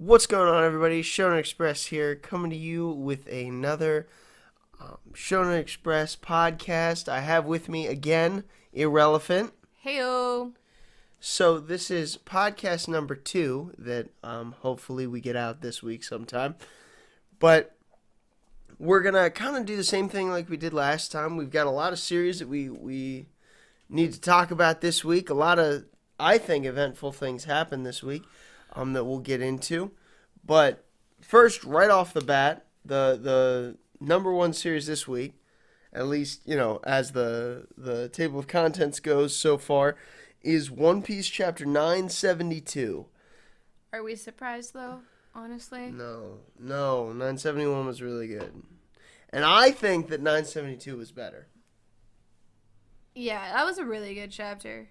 What's going on, everybody? Shonen Express here, coming to you with another Shonen Express podcast. I have with me again Irrelevant. Heyo. So this is podcast number 2 that hopefully we get out this week sometime. But we're gonna kind of do the same thing like we did last time. We've got a lot of series that we need to talk about this week. A lot of, I think, eventful things happened this week. That we'll get into. But first, right off the bat, the number one series this week, at least, as the table of contents goes so far, is One Piece chapter 972. Are we surprised, though, honestly? No, 971 was really good. And I think that 972 was better. Yeah, that was a really good chapter.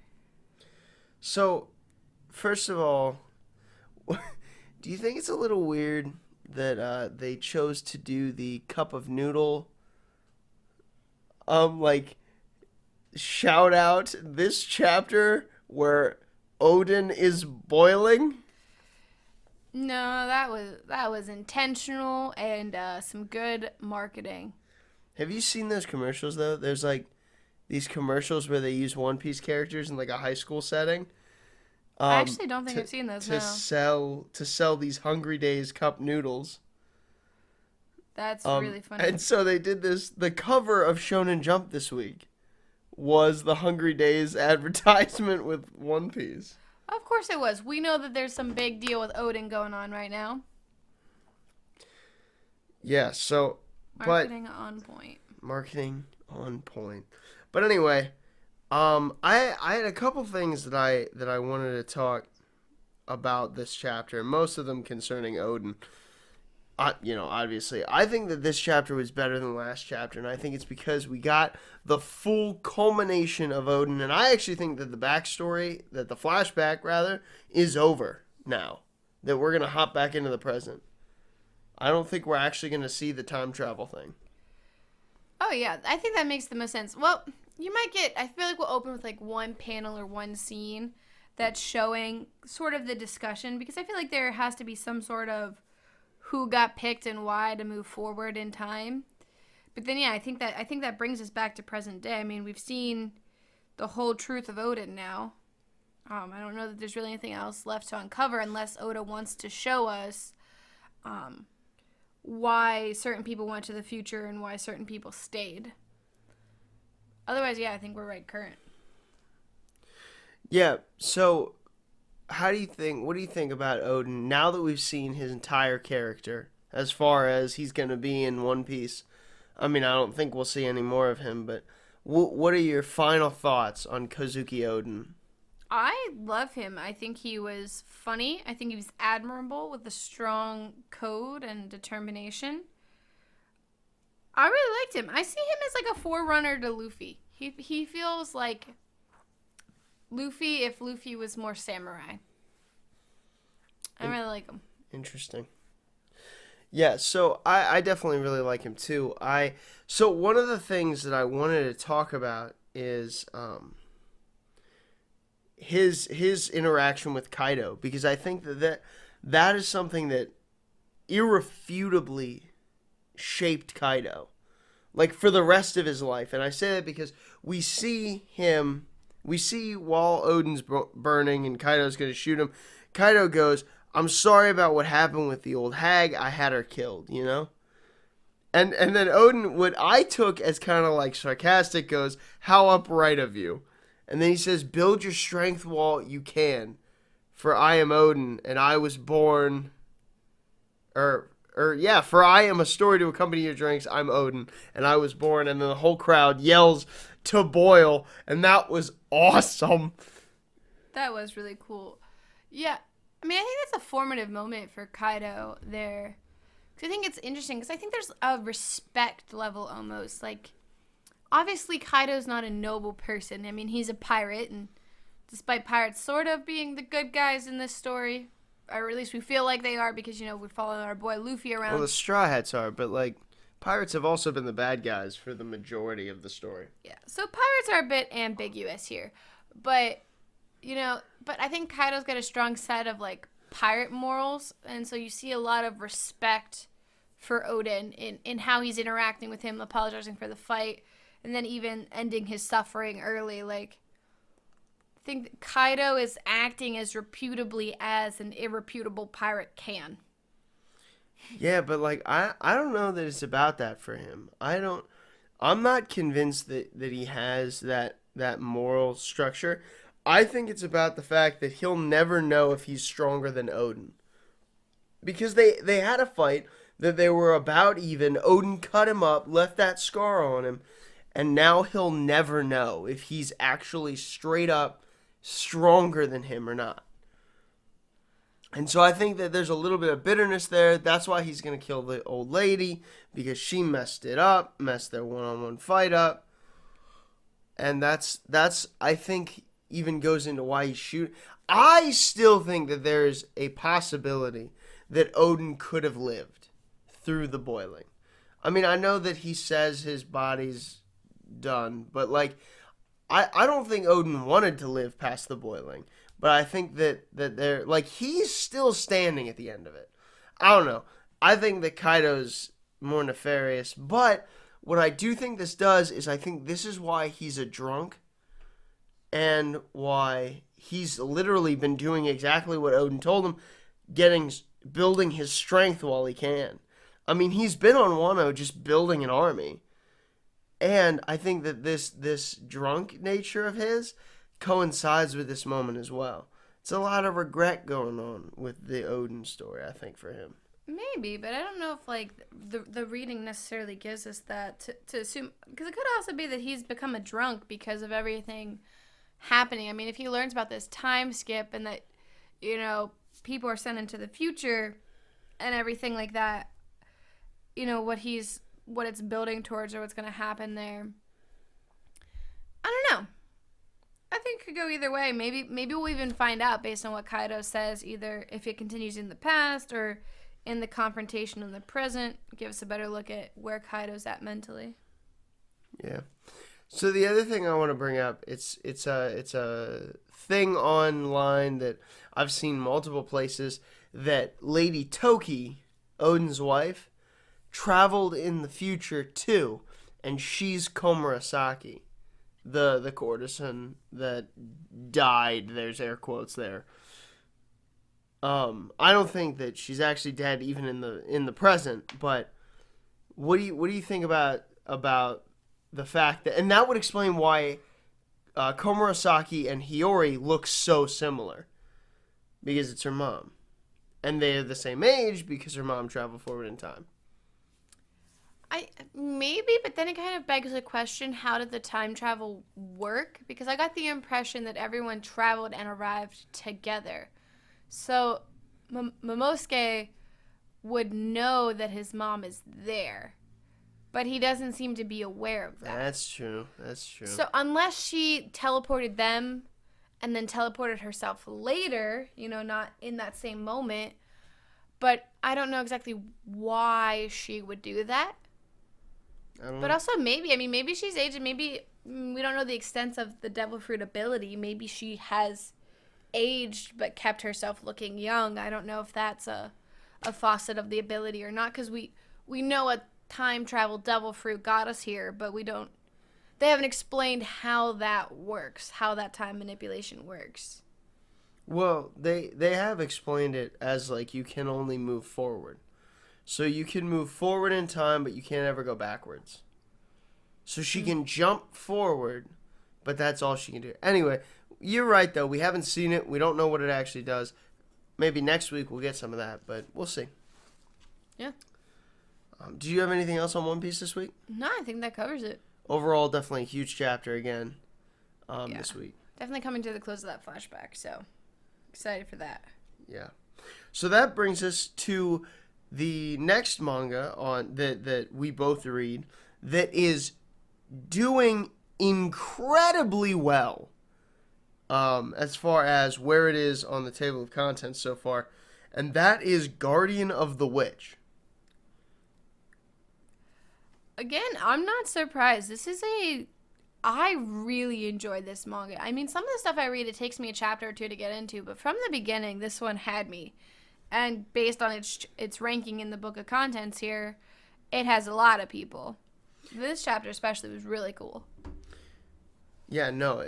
So, first of all, do you think it's a little weird that they chose to do the cup of noodle shout out this chapter where Odin is boiling? No, that was intentional and some good marketing. Have you seen those commercials though? There's like these commercials where they use One Piece characters in like a high school setting. I actually don't think I've seen those. To sell these Hungry Days cup noodles. That's really funny. And so they did this. The cover of Shonen Jump this week was the Hungry Days advertisement with One Piece. Of course it was. We know that there's some big deal with Odin going on right now. Yeah. So, Marketing on point. Marketing on point. But anyway. I had a couple things that I wanted to talk about this chapter, most of them concerning Odin. Obviously, I think that this chapter was better than the last chapter, and I think it's because we got the full culmination of Odin, and I actually think that the flashback rather, is over now. That we're gonna hop back into the present. I don't think we're actually gonna see the time travel thing. Oh yeah, I think that makes the most sense. Well, I feel like we'll open with like one panel or one scene that's showing sort of the discussion, because I feel like there has to be some sort of who got picked and why to move forward in time. But then I think that brings us back to present day. I mean, we've seen the whole truth of Odin now. I don't know that there's really anything else left to uncover unless Oda wants to show us why certain people went to the future and why certain people stayed. Otherwise, I think we're right current. Yeah, so what do you think about Odin now that we've seen his entire character as far as he's going to be in One Piece? I mean, I don't think we'll see any more of him, but what are your final thoughts on Kozuki Odin? I love him. I think he was funny. I think he was admirable with a strong code and determination. I really liked him. I see him as like a forerunner to Luffy. He feels like Luffy if Luffy was more samurai. I really like him. Interesting. Yeah, so I definitely really like him too. So one of the things that I wanted to talk about is his interaction with Kaido, because I think that is something that irrefutably shaped Kaido, like for the rest of his life. And I say that because we see while Odin's burning and Kaido's going to shoot him, Kaido goes, "I'm sorry about what happened with the old hag. I had her killed," And then Odin, what I took as kind of like sarcastic, goes, "How upright of you." And then he says, "Build your strength while you can, for I am Odin, and I was born," for I am a story to accompany your drinks. I'm Odin, and I was born. And then the whole crowd yells to boil, and that was awesome. That was really cool. Yeah, I mean, I think that's a formative moment for Kaido there. Because I think it's interesting, because I think there's a respect level almost. Like, obviously, Kaido's not a noble person. I mean, he's a pirate, and despite pirates sort of being the good guys in this story, or at least we feel like they are, because, we're following our boy Luffy around. Well, the Straw Hats are, but, like, pirates have also been the bad guys for the majority of the story. Yeah, so pirates are a bit ambiguous here. But, but I think Kaido's got a strong set of, like, pirate morals, and so you see a lot of respect for Odin in how he's interacting with him, apologizing for the fight, and then even ending his suffering early. Like, I think that Kaido is acting as reputably as an irreputable pirate can. Yeah, but like I don't know that it's about that for him. I'm not convinced that he has that moral structure. I think it's about the fact that he'll never know if he's stronger than Odin. Because they had a fight that they were about even. Odin cut him up, left that scar on him, and now he'll never know if he's actually straight up stronger than him or not. And so I think that there's a little bit of bitterness there. That's why he's going to kill the old lady, because she messed it up, messed their one-on-one fight up. And that's I think, even goes into why he's shooting. I still think that there's a possibility that Odin could have lived through the boiling. I mean, I know that he says his body's done, but like, I don't think Odin wanted to live past the boiling. But I think that they're, like, he's still standing at the end of it. I don't know. I think that Kaido's more nefarious. But what I do think this does is I think this is why he's a drunk. And why he's literally been doing exactly what Odin told him. Building his strength while he can. I mean, he's been on Wano just building an army. And I think that this drunk nature of his coincides with this moment as well. It's a lot of regret going on with the Odin story, I think, for him. Maybe, but I don't know if like the reading necessarily gives us that to assume, because it could also be that he's become a drunk because of everything happening. I mean, if he learns about this time skip and that, you know, people are sent into the future and everything like that, you know, what it's building towards or what's going to happen there. I don't know. I think it could go either way. Maybe we'll even find out based on what Kaido says, either if it continues in the past or in the confrontation in the present. Give us a better look at where Kaido's at mentally. Yeah. So the other thing I want to bring up, it's a thing online that I've seen multiple places, that Lady Toki, Odin's wife, traveled in the future too, and she's Komurasaki. The courtesan that died, there's air quotes there. I don't think that she's actually dead even in the present, but what do you think about the fact that, and that would explain why Komurasaki and Hiyori look so similar, because it's her mom, and they're the same age because her mom traveled forward in time. Maybe, but then it kind of begs the question, how did the time travel work? Because I got the impression that everyone traveled and arrived together. So Momosuke would know that his mom is there, but he doesn't seem to be aware of that. That's true. So unless she teleported them and then teleported herself later, you know, not in that same moment, but I don't know exactly why she would do that. But also maybe she's aged, and maybe we don't know the extent of the devil fruit ability. Maybe she has aged but kept herself looking young. I don't know if that's a faucet of the ability or not, because we know a time travel devil fruit got us here, but they haven't explained how that works, how that time manipulation works. Well, they have explained it as like you can only move forward. So you can move forward in time, but you can't ever go backwards. So she can jump forward, but that's all she can do. Anyway, you're right, though. We haven't seen it. We don't know what it actually does. Maybe next week we'll get some of that, but we'll see. Yeah. Do you have anything else on One Piece this week? No, I think that covers it. Overall, definitely a huge chapter again this week. Definitely coming to the close of that flashback, so excited for that. Yeah. So that brings us to the next manga on that we both read that is doing incredibly well as far as where it is on the table of contents so far, and that is Guardian of the Witch. Again, I'm not surprised. This is a I really enjoyed this manga. I mean, some of the stuff I read, it takes me a chapter or two to get into, but from the beginning, this one had me. And based on its ranking in the book of contents here, it has a lot of people. This chapter especially was really cool. Yeah, no,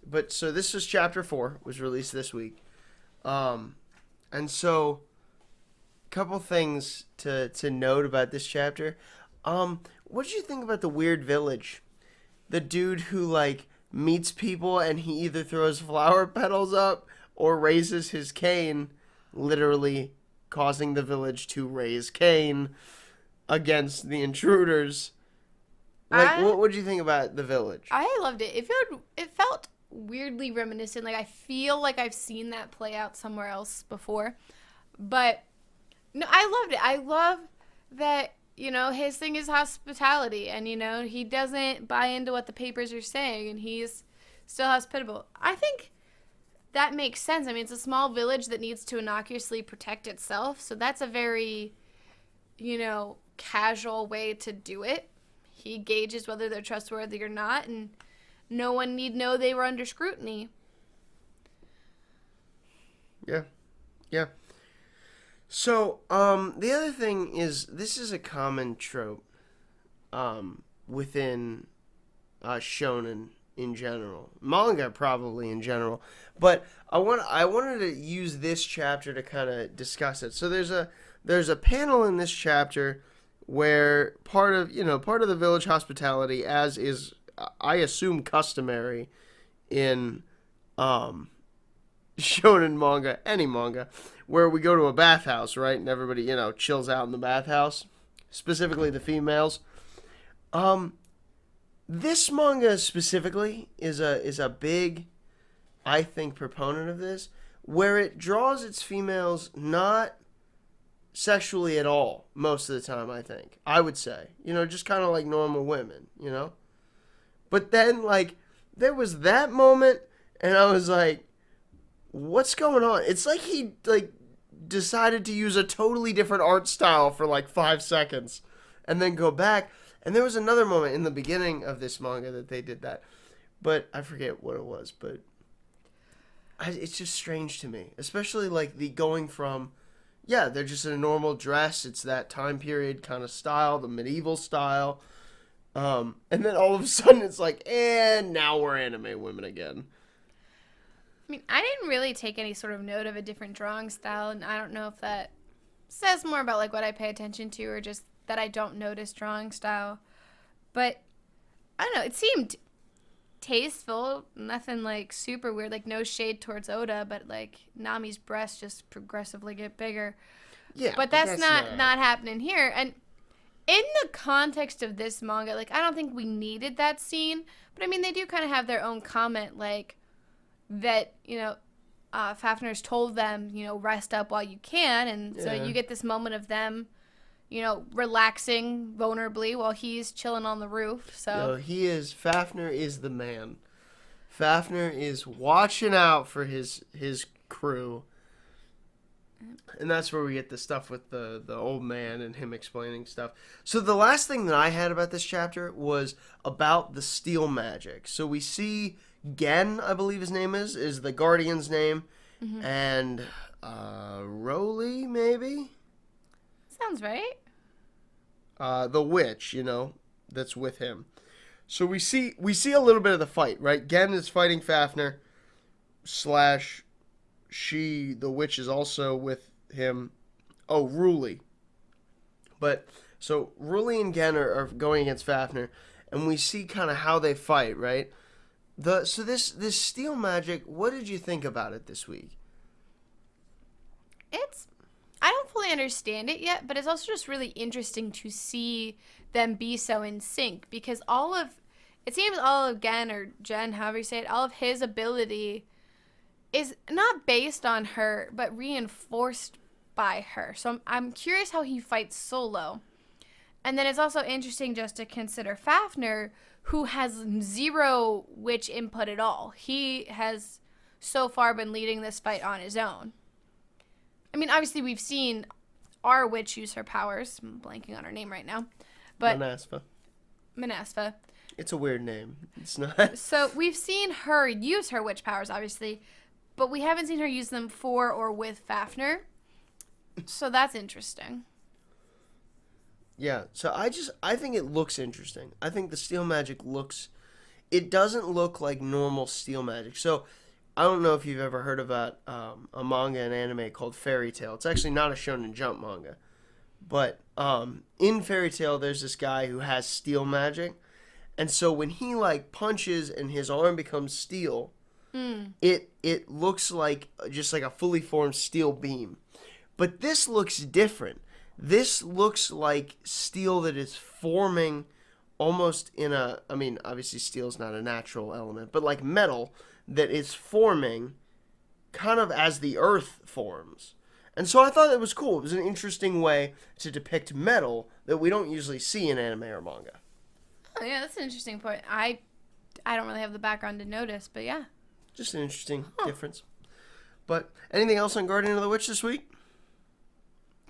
but so this was chapter 4, was released this week. And so couple things to note about this chapter. What did you think about the weird village? The dude who like meets people and he either throws flower petals up or raises his cane, literally causing the village to raise Cain against the intruders. Like, what would you think about the village? I loved it. It felt weirdly reminiscent. Like, I feel like I've seen that play out somewhere else before. But, no, I loved it. I love that, you know, his thing is hospitality. And, you know, he doesn't buy into what the papers are saying. And he's still hospitable. I think that makes sense. I mean, it's a small village that needs to innocuously protect itself. So that's a very, you know, casual way to do it. He gauges whether they're trustworthy or not, and no one need know they were under scrutiny. Yeah. So, the other thing is, this is a common trope, within, shonen in general. Manga probably in general. But I wanted to use this chapter to kind of discuss it. So there's a panel in this chapter where part of the village hospitality, as is, I assume, customary in shonen manga, any manga, where we go to a bathhouse, right? And everybody, you know, chills out in the bathhouse, specifically the females. This manga specifically is a big, I think, proponent of this, where it draws its females not sexually at all most of the time, I think. I would say. You know, just kind of like normal women, you know? But then, like, there was that moment, and I was like, what's going on? It's like he, like, decided to use a totally different art style for, like, 5 seconds, and then go back. And there was another moment in the beginning of this manga that they did that. But I forget what it was, but it's just strange to me. Especially, like, the going from, yeah, they're just in a normal dress. It's that time period kind of style, the medieval style. And then all of a sudden it's like, and now we're anime women again. I mean, I didn't really take any sort of note of a different drawing style, and I don't know if that says more about, like, what I pay attention to or just that I don't notice drawing style. But, I don't know, it seemed tasteful, nothing, like, super weird, like, no shade towards Oda, but, like, Nami's breasts just progressively get bigger. Yeah, but that's not happening here. And in the context of this manga, like, I don't think we needed that scene, but, I mean, they do kind of have their own comment, like, that, you know, Fafner's told them, you know, rest up while you can, and so you get this moment of them, you know, relaxing vulnerably while he's chilling on the roof. So Fafner is the man. Fafner is watching out for his crew. And that's where we get the stuff with the old man and him explaining stuff. So the last thing that I had about this chapter was about the steel magic. So we see Gen, I believe his name is the Guardian's name, and Roly, maybe? Sounds right. The witch, you know, that's with him. So we see a little bit of the fight, right? Gen is fighting Fafner, / she, the witch, is also with him. Oh, Ruli. But, so Ruli and Gen are going against Fafner, and we see kind of how they fight, right? So this steel magic, what did you think about it this week? I don't fully understand it yet, but it's also just really interesting to see them be so in sync, because it seems all of Gen, or Jen, however you say it, all of his ability is not based on her, but reinforced by her. So I'm curious how he fights solo. And then it's also interesting just to consider Fafner, who has 0 witch input at all. He has so far been leading this fight on his own. I mean, obviously we've seen our witch use her powers. I'm blanking on her name right now. But Manasva. It's a weird name. It's not. So we've seen her use her witch powers, obviously, but we haven't seen her use them for or with Fafnir. So that's interesting. Yeah, so I think it looks interesting. I think the steel magic looks, it doesn't look like normal steel magic. So I don't know if you've ever heard about a manga and anime called Fairy Tail. It's actually not a Shonen Jump manga, but in Fairy Tail there's this guy who has steel magic, and so when he like punches and his arm becomes steel, it looks like just like a fully formed steel beam. But this looks different. This looks like steel that is forming almost in a, I mean, obviously steel is not a natural element, but like metal that is forming kind of as the earth forms. And so I thought it was cool. It was an interesting way to depict metal that we don't usually see in anime or manga. Oh, yeah, that's an interesting point. I don't really have the background to notice, but yeah. Just an interesting difference. But anything else on Guardian of the Witch this week?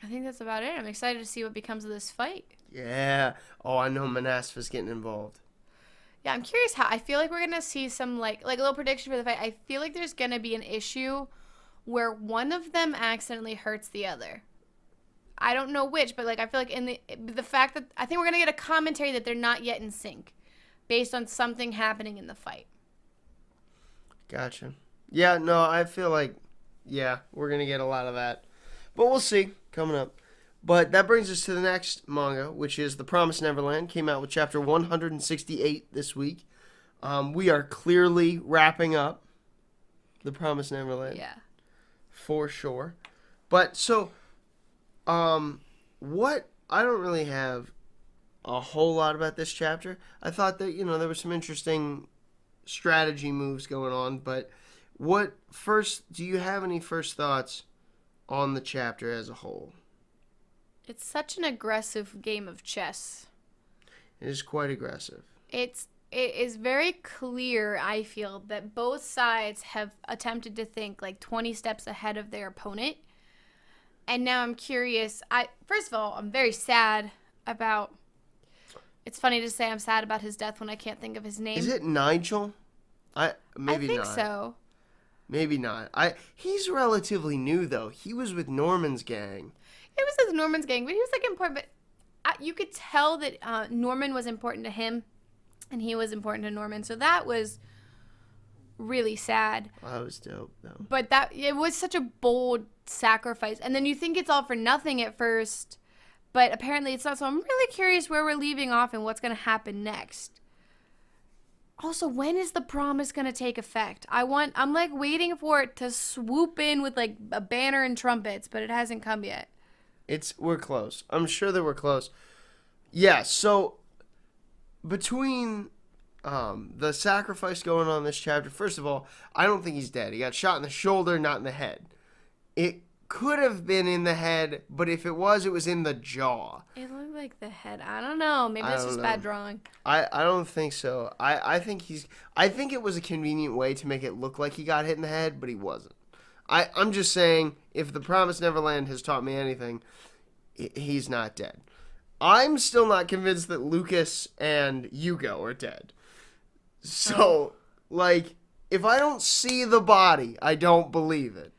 I think that's about it. I'm excited to see what becomes of this fight. Yeah. Oh, I know Manasfa's getting involved. Yeah, I'm curious how. I feel like we're going to see some, like a little prediction for the fight. I feel like there's going to be an issue where one of them accidentally hurts the other. I don't know which, but, like, I feel like in the fact that I think we're going to get a commentary that they're not yet in sync based on something happening in the fight. Gotcha. Yeah, no, I feel like, yeah, we're going to get a lot of that. But we'll see coming up. But that brings us to the next manga, which is The Promised Neverland. Came out with chapter 168 this week. We are clearly wrapping up The Promised Neverland. Yeah. For sure. But so, what, I don't really have a whole lot about this chapter. I thought that, there were some interesting strategy moves going on. But do you have any first thoughts on the chapter as a whole? It's such an aggressive game of chess. It is quite aggressive. It is very clear, I feel, that both sides have attempted to think like 20 steps ahead of their opponent. And now I'm curious. First of all, I'm very sad about... It's funny to say I'm sad about his death when I can't think of his name. Is it Nigel? Maybe I think not. so. Maybe not. He's relatively new, though. He was with Norman's gang. It was with Norman's gang, but he was like important. But you could tell that Norman was important to him, and he was important to Norman. So that was really sad. Well, that was dope, though. But it was such a bold sacrifice. And then you think it's all for nothing at first, but apparently it's not. So I'm really curious where we're leaving off and what's going to happen next. Also, when is the promise going to take effect? I'm like waiting for it to swoop in with like a banner and trumpets, but it hasn't come yet. We're close. I'm sure that we're close. Yeah, so between the sacrifice going on in this chapter, first of all, I don't think he's dead. He got shot in the shoulder, not in the head. It could have been in the head, but if it was in the jaw. It looked like the head. I don't know. Maybe that's just bad drawing. I don't think so. I think it was a convenient way to make it look like he got hit in the head, but he wasn't. I'm just saying, if The Promised Neverland has taught me anything, he's not dead. I'm still not convinced that Lucas and Yugo are dead. So, if I don't see the body, I don't believe it.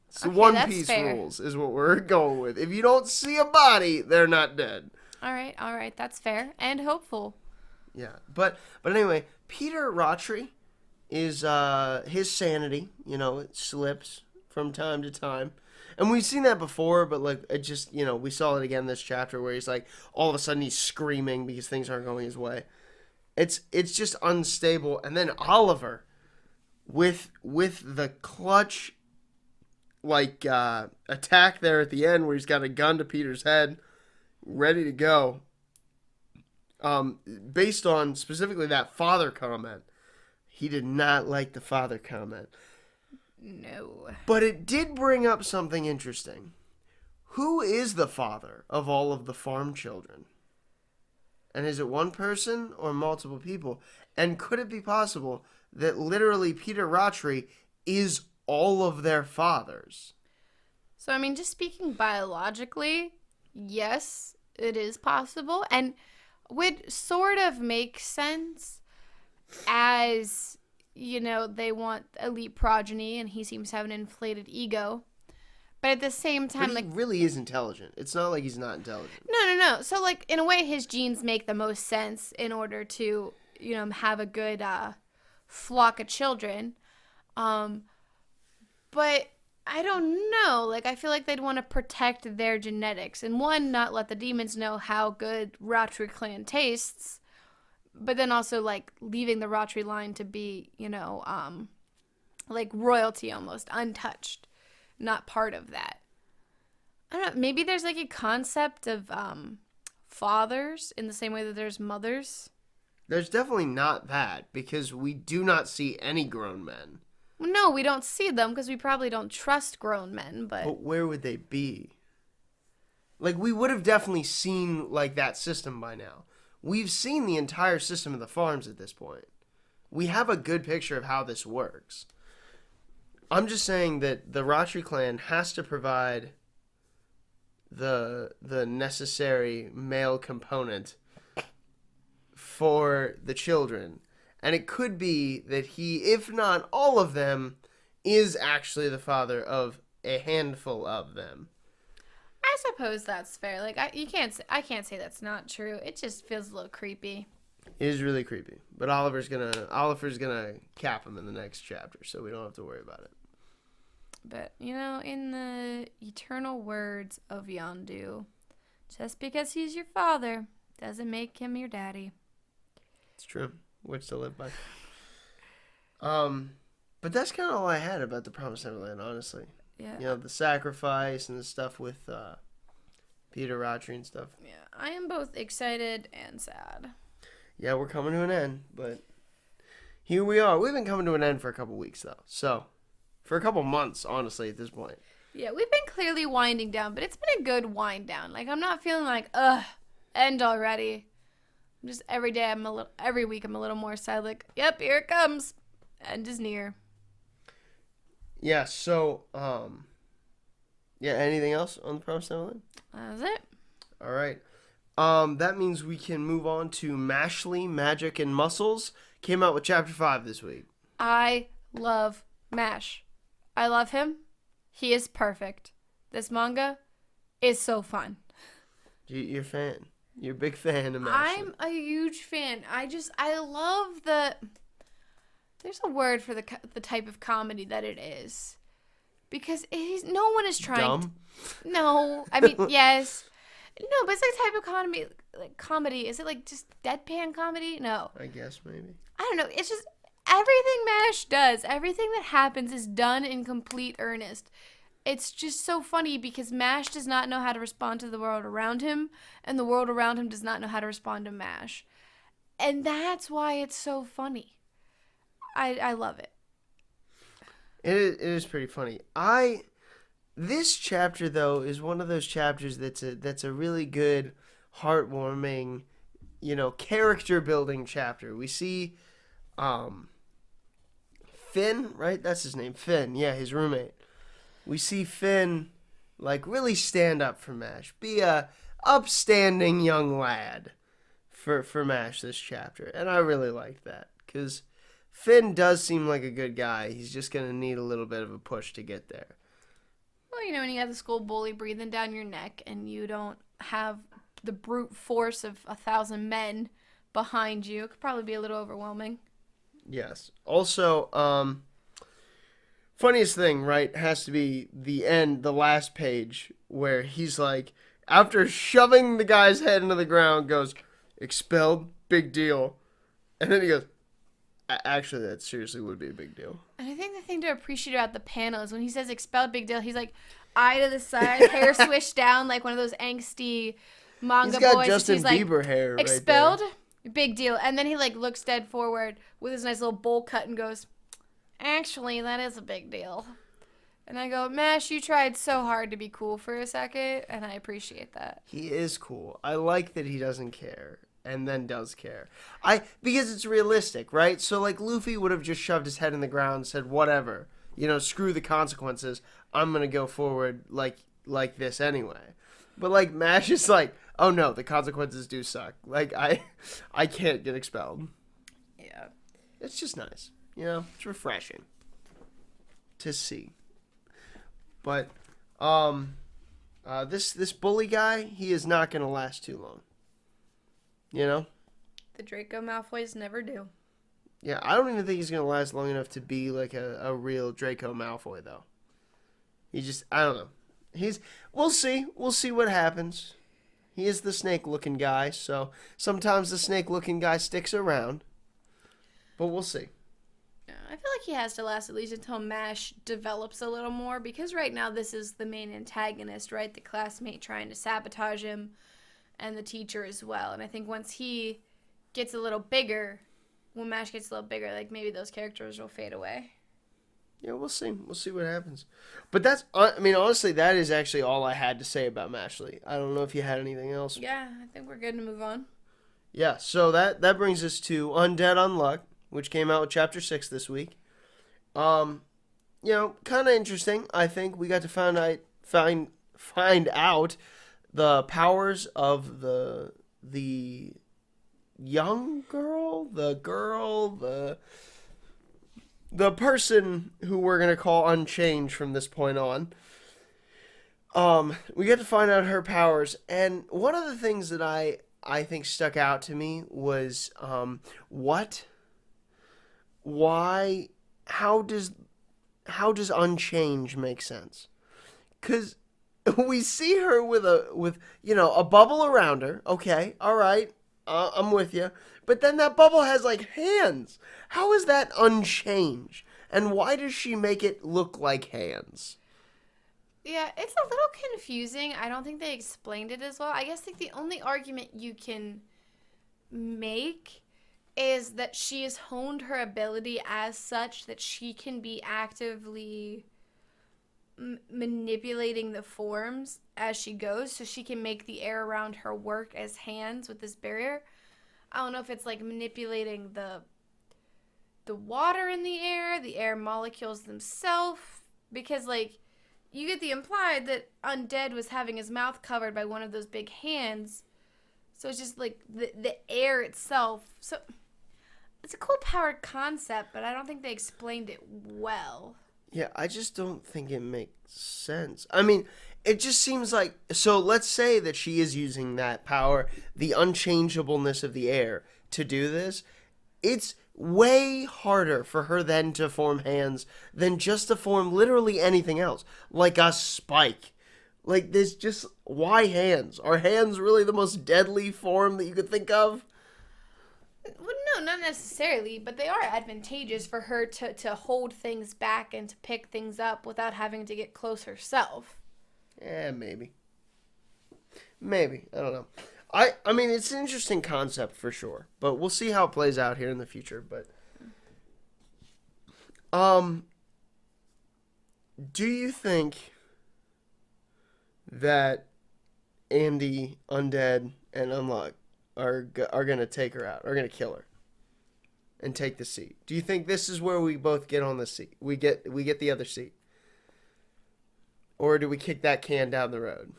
So okay, One Piece rules is what we're going with. If you don't see a body, they're not dead. All right, that's fair and hopeful. Yeah, but anyway, Peter Rattray is his sanity. It slips from time to time, and we've seen that before. But it just we saw it again this chapter where he's like all of a sudden he's screaming because things aren't going his way. It's just unstable, and then Oliver with the clutch attack there at the end where he's got a gun to Peter's head, ready to go. Based on specifically that father comment, he did not like the father comment. No. But it did bring up something interesting. Who is the father of all of the farm children? And is it one person or multiple people? And could it be possible that literally Peter Rattray is all of their fathers? So, just speaking biologically, yes, it is possible. And would sort of make sense as, they want elite progeny and he seems to have an inflated ego. But at the same time, but he really is intelligent. It's not like he's not intelligent. No. So, like, in a way, his genes make the most sense in order to, have a good flock of children. But I don't know. Like, I feel like they'd want to protect their genetics. And one, not let the demons know how good Rautri clan tastes. But then also, like, leaving the Rautri line to be, like royalty almost, untouched. Not part of that. I don't know. Maybe there's like a concept of fathers in the same way that there's mothers. There's definitely not that, because we do not see any grown men. No, we don't see them because we probably don't trust grown men, But where would they be? Like, we would have definitely seen, like, that system by now. We've seen the entire system of the farms at this point. We have a good picture of how this works. I'm just saying that the Rautri clan has to provide the necessary male component for the children. And it could be that he, if not all of them, is actually the father of a handful of them. I suppose that's fair. Like, I can't say that's not true. It just feels a little creepy. It is really creepy. But Oliver's gonna cap him in the next chapter, so we don't have to worry about it. But, in the eternal words of Yondu, just because he's your father doesn't make him your daddy. It's true. Which to live by. But that's kind of all I had about the Promised Neverland, honestly. Yeah. The sacrifice and the stuff with Peter Rautri and stuff. Yeah, I am both excited and sad. Yeah, we're coming to an end, but here we are. We've been coming to an end for a couple weeks, though. So, for a couple months, honestly, at this point. Yeah, we've been clearly winding down, but it's been a good wind down. Like, I'm not feeling like, end already. Just every week I'm a little more sad. Like, yep, here it comes. End is near. Yeah. So, anything else on the Promised Neverland? That's it. All right. That means we can move on to Mashley, Magic, and Muscles. Came out with Chapter 5 this week. I love Mash. I love him. He is perfect. This manga is so fun. You're a fan. You're a big fan of Mashley. I'm a huge fan. I love there's a word for the type of comedy that it is. Because no one is trying Dumb? No, I mean, yes. No, but it's like type of comedy. Is it like just deadpan comedy? No. I guess maybe. I don't know. It's just everything MASH does, everything that happens is done in complete earnest. It's just so funny because MASH does not know how to respond to the world around him, and the world around him does not know how to respond to MASH. And that's why it's so funny. I love it. It is pretty funny. This chapter, though, is one of those chapters that's a really good, heartwarming, character building chapter. We see Finn, right? That's his name, Finn. Yeah, his roommate. We see Finn, like, really stand up for MASH. Be a upstanding young lad for MASH this chapter. And I really like that. Because Finn does seem like a good guy. He's just going to need a little bit of a push to get there. Well, when you have the school bully breathing down your neck and you don't have the brute force of 1,000 men behind you, it could probably be a little overwhelming. Yes. Also, funniest thing, right, has to be the last page, where he's like, after shoving the guy's head into the ground, goes, expelled, big deal. And then he goes, actually, that seriously would be a big deal. And I think the thing to appreciate about the panel is when he says expelled, big deal, he's like, eye to the side, hair swished down, like one of those angsty manga boys. He's got Justin Bieber hair expelled, right there. Big deal. And then he looks dead forward with his nice little bowl cut and goes, actually, that is a big deal. And I go, Mash, you tried so hard to be cool for a second, and I appreciate that. He is cool. I like that he doesn't care, and then does care. Because it's realistic, right? So, Luffy would have just shoved his head in the ground and said, whatever. Screw the consequences. I'm going to go forward like this anyway. But, Mash is like, oh no, the consequences do suck. Like, I can't get expelled. Yeah. It's just nice. You know, it's refreshing to see. But, this bully guy, he is not going to last too long. You know? The Draco Malfoys never do. Yeah, I don't even think he's going to last long enough to be like a real Draco Malfoy, though. I don't know. We'll see. We'll see what happens. He is the snake-looking guy, so sometimes the snake-looking guy sticks around. But we'll see. I feel like he has to last at least until MASH develops a little more, because right now this is the main antagonist, right? The classmate trying to sabotage him, and the teacher as well. And I think once he gets a little bigger, when MASH gets a little bigger, like maybe those characters will fade away. Yeah, we'll see. We'll see what happens. But honestly, that is actually all I had to say about Mashley. I don't know if you had anything else. Yeah, I think we're good to move on. Yeah, so that brings us to Undead Unluck, which came out with Chapter 6 this week. Kind of interesting, I think. We got to find out the powers of the young girl, the person who we're going to call Unchanged from this point on. We get to find out her powers, and one of the things that I think stuck out to me was, how does Unchanged make sense? Because we see her with a bubble around her. Okay, all right, I'm with you. But then that bubble has like hands. How is that Unchanged? And why does she make it look like hands? Yeah, it's a little confusing. I don't think they explained it as well. I guess like the only argument you can make is that she has honed her ability as such that she can be actively manipulating the forms as she goes, so she can make the air around her work as hands with this barrier. I don't know if it's like manipulating the water in the air molecules themselves, because like you get the implied that Undead was having his mouth covered by one of those big hands, so it's just like the air itself. So it's a cool powered concept, but I don't think they explained it well. Yeah, I just don't think it makes sense. I mean, it just seems like... So let's say that she is using that power, the unchangeableness of the air, to do this. It's way harder for her then to form hands than just to form literally anything else. Like a spike. Like, there's just... Why hands? Are hands really the most deadly form that you could think of? Well, no, not necessarily, but they are advantageous for her to hold things back and to pick things up without having to get close herself. Yeah, maybe. Maybe. I don't know. I mean, it's an interesting concept for sure, but we'll see how it plays out here in the future. But, do you think that Andy, Undead, and Unlock are going to take her out, are going to kill her and take the seat? Do you think this is where we both get on the seat? We get the other seat? Or do we kick that can down the road?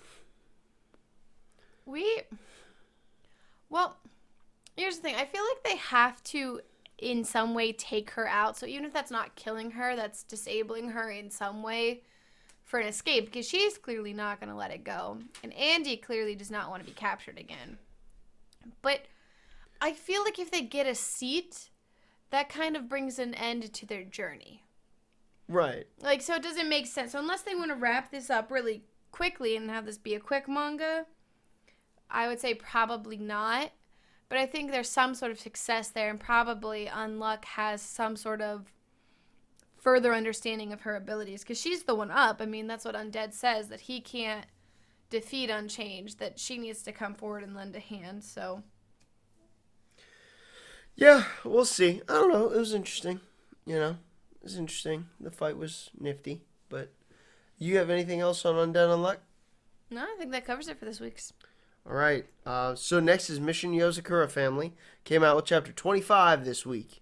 Well, here's the thing. I feel like they have to, in some way, take her out. So even if that's not killing her, that's disabling her in some way for an escape, because she's clearly not going to let it go. And Andy clearly does not want to be captured again. But I feel like if they get a seat, that kind of brings an end to their journey. Right. Like, so it doesn't make sense. So unless they want to wrap this up really quickly and have this be a quick manga, I would say probably not. But I think there's some sort of success there, and probably Unluck has some sort of further understanding of her abilities, because she's the one up. I mean, that's what Undead says, that he can't defeat Unchanged, that she needs to come forward and lend a hand. So yeah, we'll see. I don't know. It was interesting. It was interesting. The fight was nifty. But you have anything else on Undead Unluck? No, I think that covers it for this week's. All right. So next is Mission Yozakura Family. Came out with chapter 25 this week.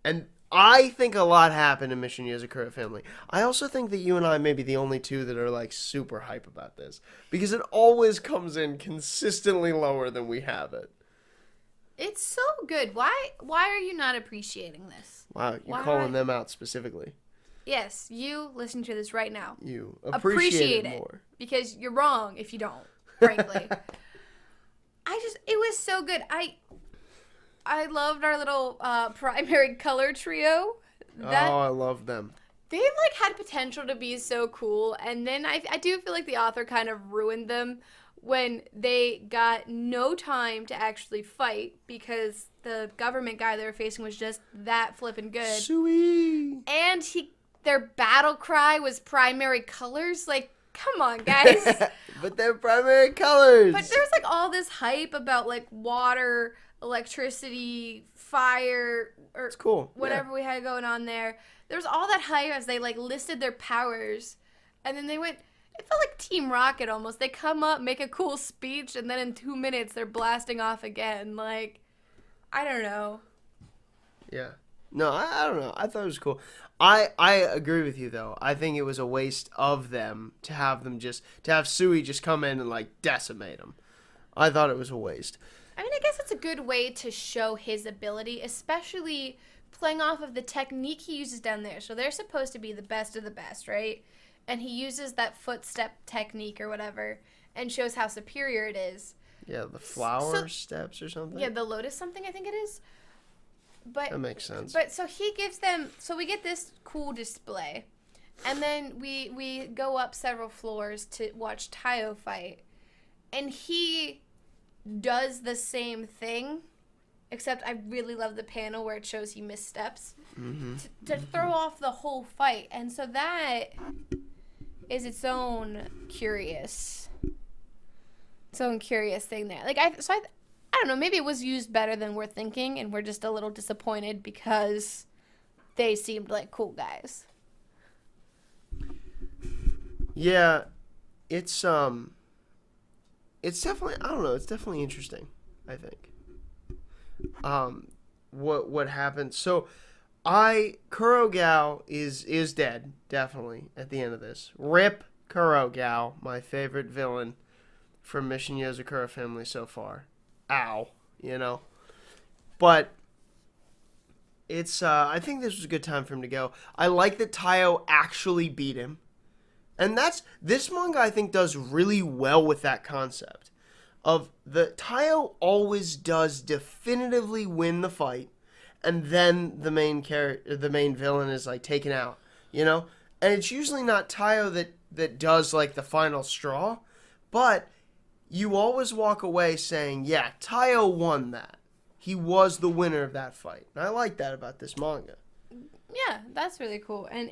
And I think a lot happened in Mission Yozakura Family. I also think that you and I may be the only two that are like super hype about this because it always comes in consistently lower than we have it. It's so good. Why are you not appreciating this? Wow, you're calling them out specifically. Yes, you listen to this right now. You appreciate it more. Because you're wrong if you don't, frankly. It was so good. I loved our little primary color trio. I love them. They like had potential to be so cool, and then I do feel like the author kind of ruined them when they got no time to actually fight because the government guy they were facing was just that flippin' good. Sweet. And their battle cry was primary colors. Like, come on, guys. But they're primary colors. But there's like all this hype about like water, electricity, fire, or it's cool. Whatever we had going on there. There was all that hype as they like listed their powers, and then they went. It felt like Team Rocket almost. They come up, make a cool speech, and then in 2 minutes they're blasting off again. Like, I don't know. Yeah. No, I don't know. I thought it was cool. I agree with you though. I think it was a waste of them to have Sui just come in and like decimate them. I thought it was a waste. I mean, I guess it's a good way to show his ability, especially playing off of the technique he uses down there. So they're supposed to be the best of the best, right? And he uses that footstep technique or whatever and shows how superior it is. Yeah, the flower steps or something. Yeah, the lotus something I think it is. But that makes sense. But so he gives them, so we get this cool display. And then we go up several floors to watch Tayo fight. And he does the same thing, except I really love the panel where it shows he missteps to throw off the whole fight. And so that is its own curious thing there. Like I don't know, maybe it was used better than we're thinking, and we're just a little disappointed because they seemed like cool guys. Yeah, it's definitely, I don't know, it's definitely interesting, I think. What happened? So, Kurogao is dead, definitely, at the end of this. Rip Kurogao, my favorite villain from Mission Yozakura Family so far. Ow, you know. But it's I think this was a good time for him to go. I like that Tayo actually beat him. And this manga I think does really well with that concept of the Tayo always does definitively win the fight, and then the main villain is like taken out, you know? And it's usually not Tayo that does like the final straw, but you always walk away saying, yeah, Tayo won that. He was the winner of that fight. And I like that about this manga. Yeah, that's really cool. And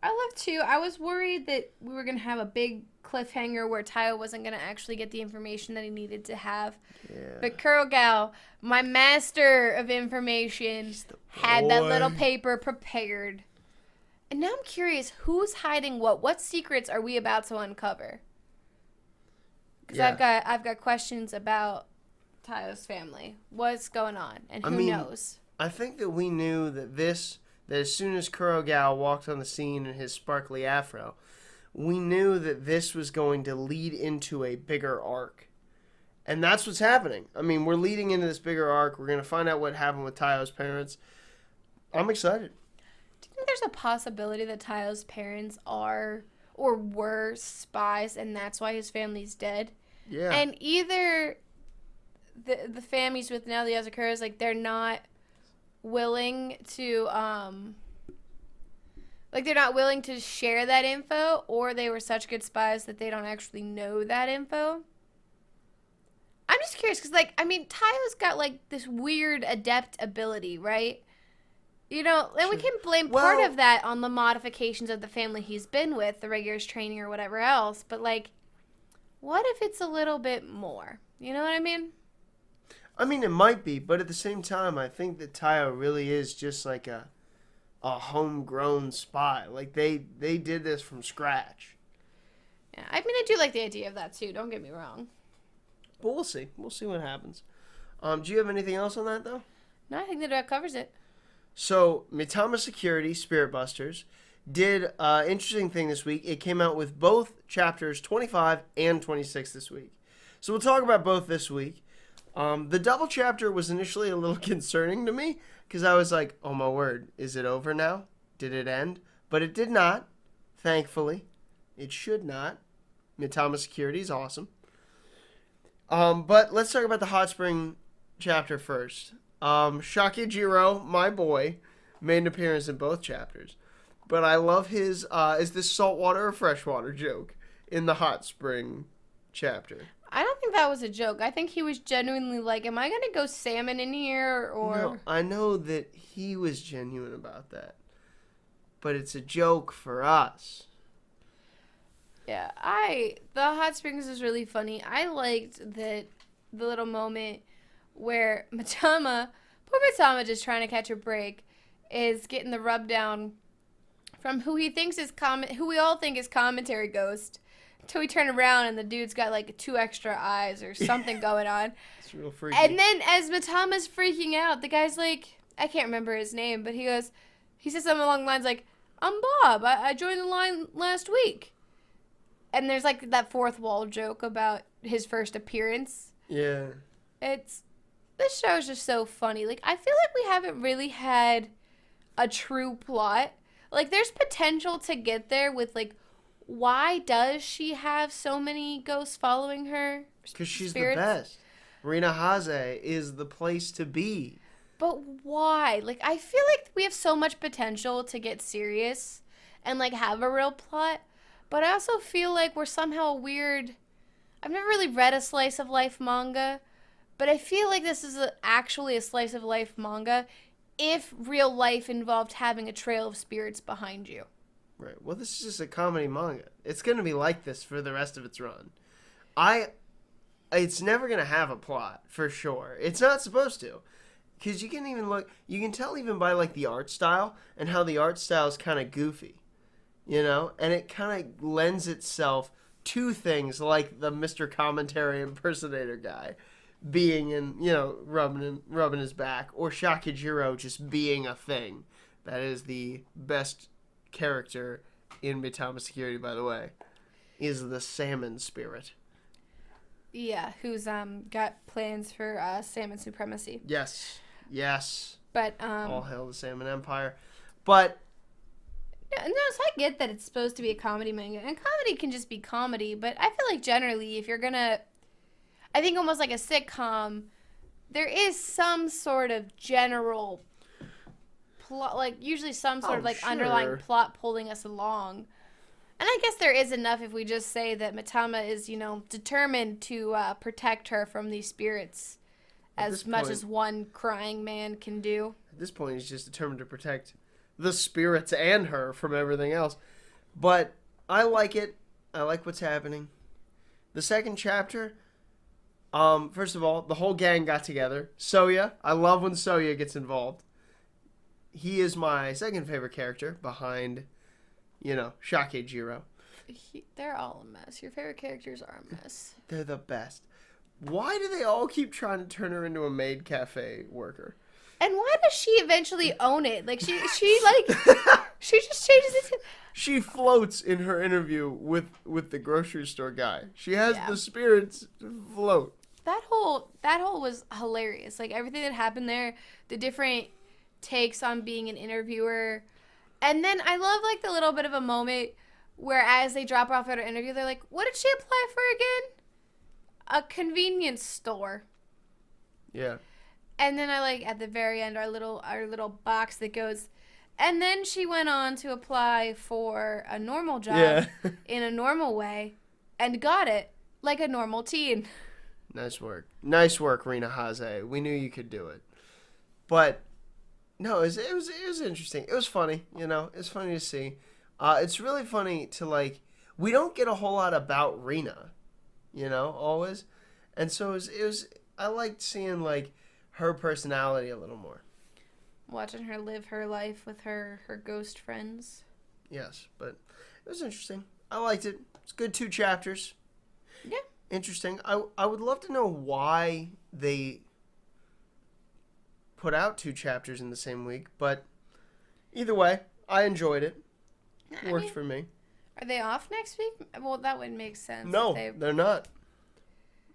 I love too. I was worried that we were going to have a big cliffhanger where Tayo wasn't going to actually get the information that he needed to have. Yeah. But Kurogao, my master of information, had that little paper prepared. And now I'm curious, who's hiding what? What secrets are we about to uncover? Because I've got questions about Tayo's family. What's going on? And who knows? I think that we knew that as soon as Kurogao walked on the scene in his sparkly afro, we knew that this was going to lead into a bigger arc. And that's what's happening. I mean, we're leading into this bigger arc. We're going to find out what happened with Tayo's parents. I'm excited. Do you think there's a possibility that Tayo's parents are or were spies and that's why his family's dead? Yeah. And either the families with now the Yazakuras, like, they're not willing to share that info, or they were such good spies that they don't actually know that info. I'm just curious because, like, I mean, Tayo's got like this weird adept ability, right? You know, and we can blame part of that on the modifications of the family he's been with, the regulars training or whatever else, but like, what if it's a little bit more? You know what I mean? I mean, it might be, but at the same time, I think that Tayo really is just like a homegrown spy. Like, they did this from scratch. Yeah, I mean, I do like the idea of that, too. Don't get me wrong. But we'll see. We'll see what happens. Do you have anything else on that, though? No, I think that covers it. So, Mitama Security, Spirit Busters, did an interesting thing this week. It came out with both chapters 25 and 26 this week. So, we'll talk about both this week. The double chapter was initially a little concerning to me because I was like, oh my word, is it over now? Did it end? But it did not, thankfully. It should not. Mitama Security is awesome. But let's talk about the Hot Spring chapter first. Shakejiro, my boy, made an appearance in both chapters. But I love his, is this saltwater or freshwater joke in the Hot Spring chapter. I don't think that was a joke. I think he was genuinely like, am I going to go salmon in here? Or No, I know that he was genuine about that. But it's a joke for us. Yeah, the Hot Springs was really funny. I liked the little moment where poor Matama just trying to catch a break, is getting the rub down from who we all think is commentary ghost, until we turn around and the dude's got like 2 extra eyes or something going on. It's real freaky. And then as Matama's freaking out, the guy's like, I can't remember his name, but he says something along the lines like, I'm Bob. I joined the line last week. And there's like that fourth wall joke about his first appearance. Yeah. This show is just so funny. Like, I feel like we haven't really had a true plot. Like, there's potential to get there with, like, why does she have so many ghosts following her? Because she's spirits? the best. Rina Haze is the place to be. But why? Like, I feel like we have so much potential to get serious and, like, have a real plot. But I also feel like we're somehow weird. I've never really read a slice of life manga, but I feel like this is actually a slice of life manga if real life involved having a trail of spirits behind you. Right. Well, this is just a comedy manga. It's going to be like this for the rest of its run. It's never going to have a plot, for sure. It's not supposed to. Because you can tell even by, like, the art style and how the art style is kind of goofy. You know, and it kind of lends itself to things like the Mr. Commentary impersonator guy being in, rubbing his back, or Shakejiro just being a thing. That is the best character in Mitama Security, by the way, is the salmon spirit. Yeah, who's got plans for salmon supremacy. Yes. But all hail the Salmon Empire. But no, so I get that it's supposed to be a comedy manga, and comedy can just be comedy, but I feel like generally if you're gonna, I think almost like a sitcom, there is some sort of general plot, like usually some sort of like underlying plot pulling us along. And I guess there is enough if we just say that Mitama is, determined to protect her from these spirits as much as one crying man can do. At this point, he's just determined to protect the spirits and her from everything else. But I like it. I like what's happening. The second chapter, first of all, the whole gang got together. Soya, I love when Soya gets involved. He is my second favorite character behind, Shakejiro. They're all a mess. Your favorite characters are a mess. They're the best. Why do they all keep trying to turn her into a maid cafe worker? And why does she eventually own it? Like, she just changes it. She floats in her interview with the grocery store guy. She has the spirits float. That whole was hilarious. Like, everything that happened there, the different takes on being an interviewer. And then I love, like, the little bit of a moment where as they drop her off at her interview, they're like, what did she apply for again? A convenience store. Yeah. And then I like at the very end our little box that goes, and then she went on to apply for a normal job in a normal way and got it like a normal teen. Nice work, Rina Haze. We knew you could do it. But no, it was interesting. It was funny, It's funny to see. It's really funny to we don't get a whole lot about Rina, always. And so I liked seeing her personality a little more. Watching her live her life with her ghost friends. Yes, but it was interesting. I liked it. It's good 2 chapters. Yeah. Interesting. I would love to know why they put out 2 chapters in the same week, but either way, I enjoyed it. Worked for me. Are they off next week? Well, that would make sense. No, they're not.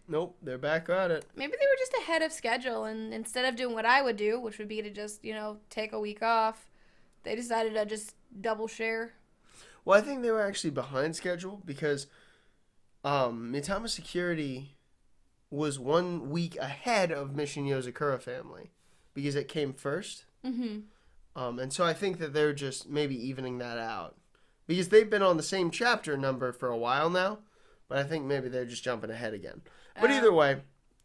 Nope, they're back at it. Maybe they were just ahead of schedule, and instead of doing what I would do, which would be to just, take a week off, they decided to just double share. Well, I think they were actually behind schedule because Mitama Security was 1 week ahead of Mission Yozakura Family because it came first. Mm-hmm. And so I think that they're just maybe evening that out because they've been on the same chapter number for a while now, but I think maybe they're just jumping ahead again. But either way,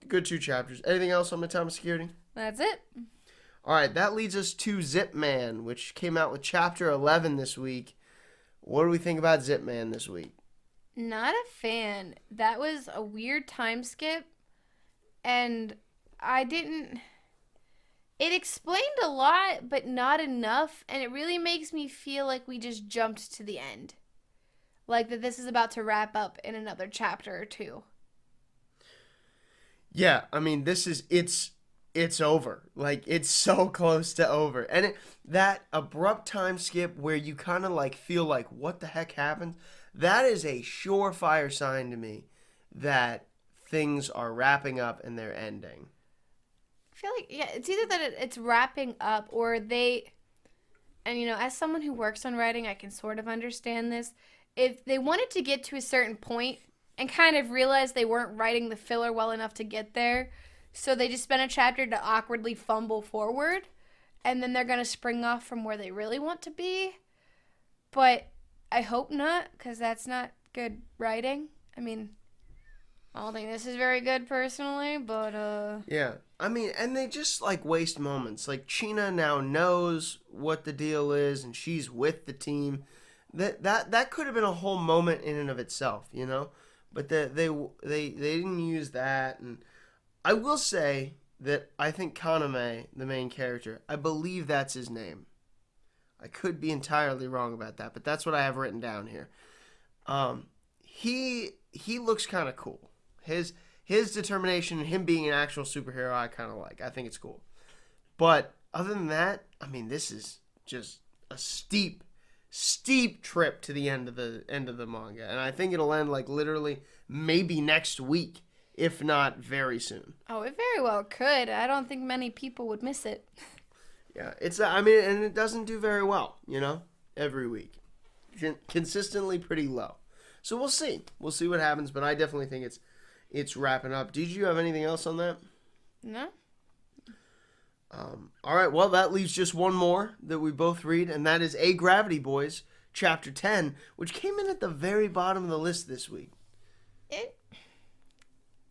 good 2 chapters. Anything else on Mitama Security? That's it. All right, that leads us to Zip Man, which came out with chapter 11 this week. What do we think about Zip Man this week? Not a fan. That was a weird time skip, and it explained a lot, but not enough, and it really makes me feel like we just jumped to the end. Like that this is about to wrap up in another chapter or 2. Yeah, I mean, it's over. Like, it's so close to over. And that abrupt time skip where you kind of like feel like, what the heck happened? That is a surefire sign to me that things are wrapping up and they're ending. I feel like, yeah, it's either that it's wrapping up or they, and as someone who works on writing, I can sort of understand this. If they wanted to get to a certain point and kind of realized they weren't writing the filler well enough to get there, so they just spent a chapter to awkwardly fumble forward, and then they're going to spring off from where they really want to be. But I hope not, because that's not good writing. I mean, I don't think this is very good personally, but Yeah. I mean, and they just like waste moments. Like China now knows what the deal is and she's with the team. That could have been a whole moment in and of itself, But they didn't use that. And I will say that I think Kaname, the main character, I believe that's his name. I could be entirely wrong about that, but that's what I have written down here. He looks kind of cool. His determination and him being an actual superhero, I kind of like. I think it's cool. But other than that, I mean, this is just a steep trip to the end of the manga, and I think it'll end like literally maybe next week, if not very soon. Oh, it very well could. I don't think many people would miss it. Yeah, and it doesn't do very well, every week. Consistently pretty low. So we'll see. We'll see what happens, but I definitely think it's wrapping up. Did you have anything else on that? No. All right, well, that leaves just one more that we both read, and that is A Gravity Boys, Chapter 10, which came in at the very bottom of the list this week.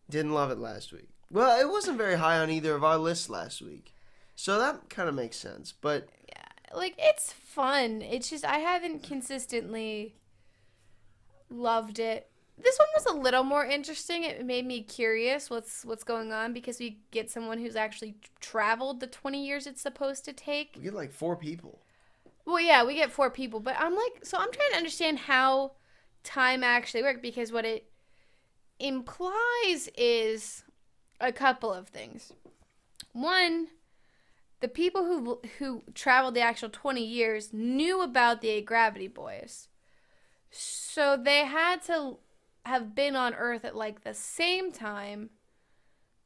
Didn't love it last week. Well, it wasn't very high on either of our lists last week. So that kind of makes sense, but... Yeah, like, it's fun. It's just, I haven't consistently loved it. This one was a little more interesting. It made me curious what's going on because we get someone who's actually traveled the 20 years it's supposed to take. We get like 4 people. Well, yeah, we get 4 people, but I'm trying to understand how time actually works because what it implies is a couple of things. One, the people who traveled the actual 20 years knew about the Gravity Boys. So they had to have been on Earth at like the same time,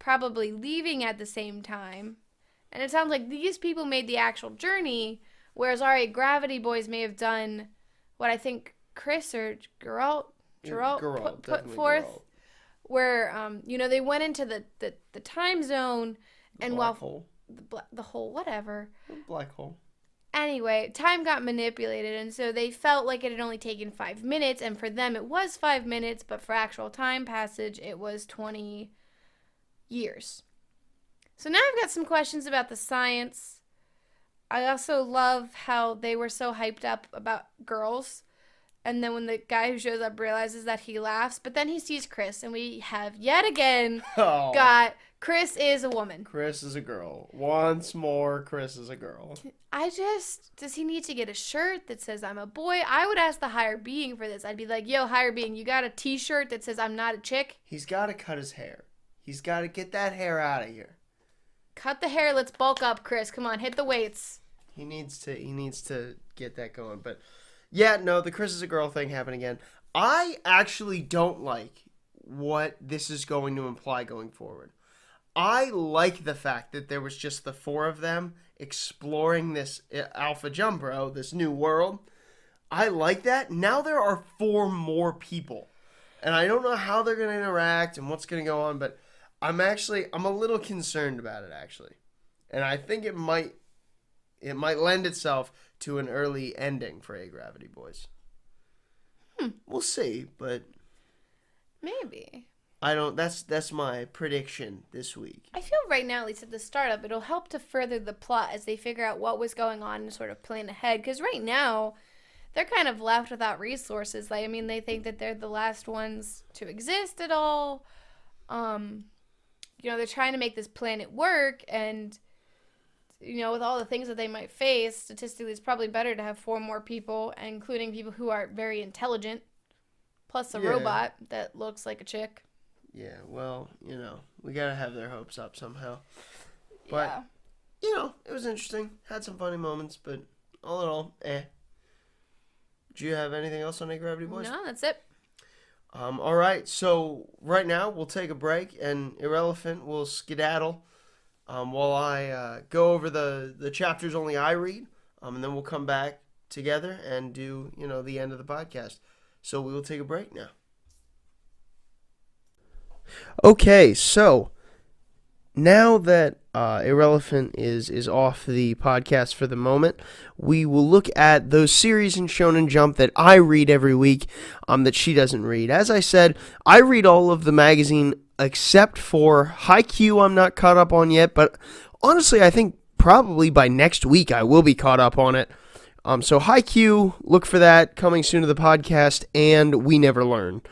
probably leaving at the same time. And it sounds like these people made the actual journey, whereas our Gravity Boys may have done what I think Chris or Geralt put forth, Geralt. where they went into the time zone and Black hole. The hole, whatever. Black hole. Anyway, time got manipulated, and so they felt like it had only taken 5 minutes, and for them it was 5 minutes, but for actual time passage, it was 20 years. So now I've got some questions about the science. I also love how they were so hyped up about girls, and then when the guy who shows up realizes that he laughs, but then he sees Chris, and we have yet again got Chris is a woman. Chris is a girl. Once more, Chris is a girl. Does he need to get a shirt that says I'm a boy? I would ask the higher being for this. I'd be like, yo, higher being, you got a t-shirt that says I'm not a chick? He's got to cut his hair. He's got to get that hair out of here. Cut the hair. Let's bulk up, Chris. Come on, hit the weights. He needs to get that going. But yeah, no, the Chris is a girl thing happened again. I actually don't like what this is going to imply going forward. I like the fact that there was just the four of them exploring this Alpha Jumbro, this new world. I like that. Now there are four more people. And I don't know how they're going to interact and what's going to go on, but I'm a little concerned about it, actually. And I think it might lend itself to an early ending for A-Gravity Boys. We'll see, but maybe. That's my prediction this week. I feel right now, at least at the startup, it'll help to further the plot as they figure out what was going on and sort of plan ahead. Because right now, they're kind of left without resources. Like, I mean, they think that they're the last ones to exist at all. They're trying to make this planet work, and with all the things that they might face, statistically, it's probably better to have four more people, including people who are very intelligent, plus a robot that looks like a chick. Yeah, well, we gotta have their hopes up somehow. But, it was interesting. Had some funny moments, but all in all, Do you have anything else on A-Gravity Boys? No, that's it. All right, so right now we'll take a break, and Irrelevant will skedaddle while I go over the chapters only I read, and then we'll come back together and do, the end of the podcast. So we will take a break now. Okay, so now that Irrelevant is off the podcast for the moment, we will look at those series in Shonen Jump that I read every week that she doesn't read. As I said, I read all of the magazine except for Haikyuu I'm not caught up on yet, but honestly I think probably by next week I will be caught up on it. So Haikyuu, look for that coming soon to the podcast, and We Never Learn.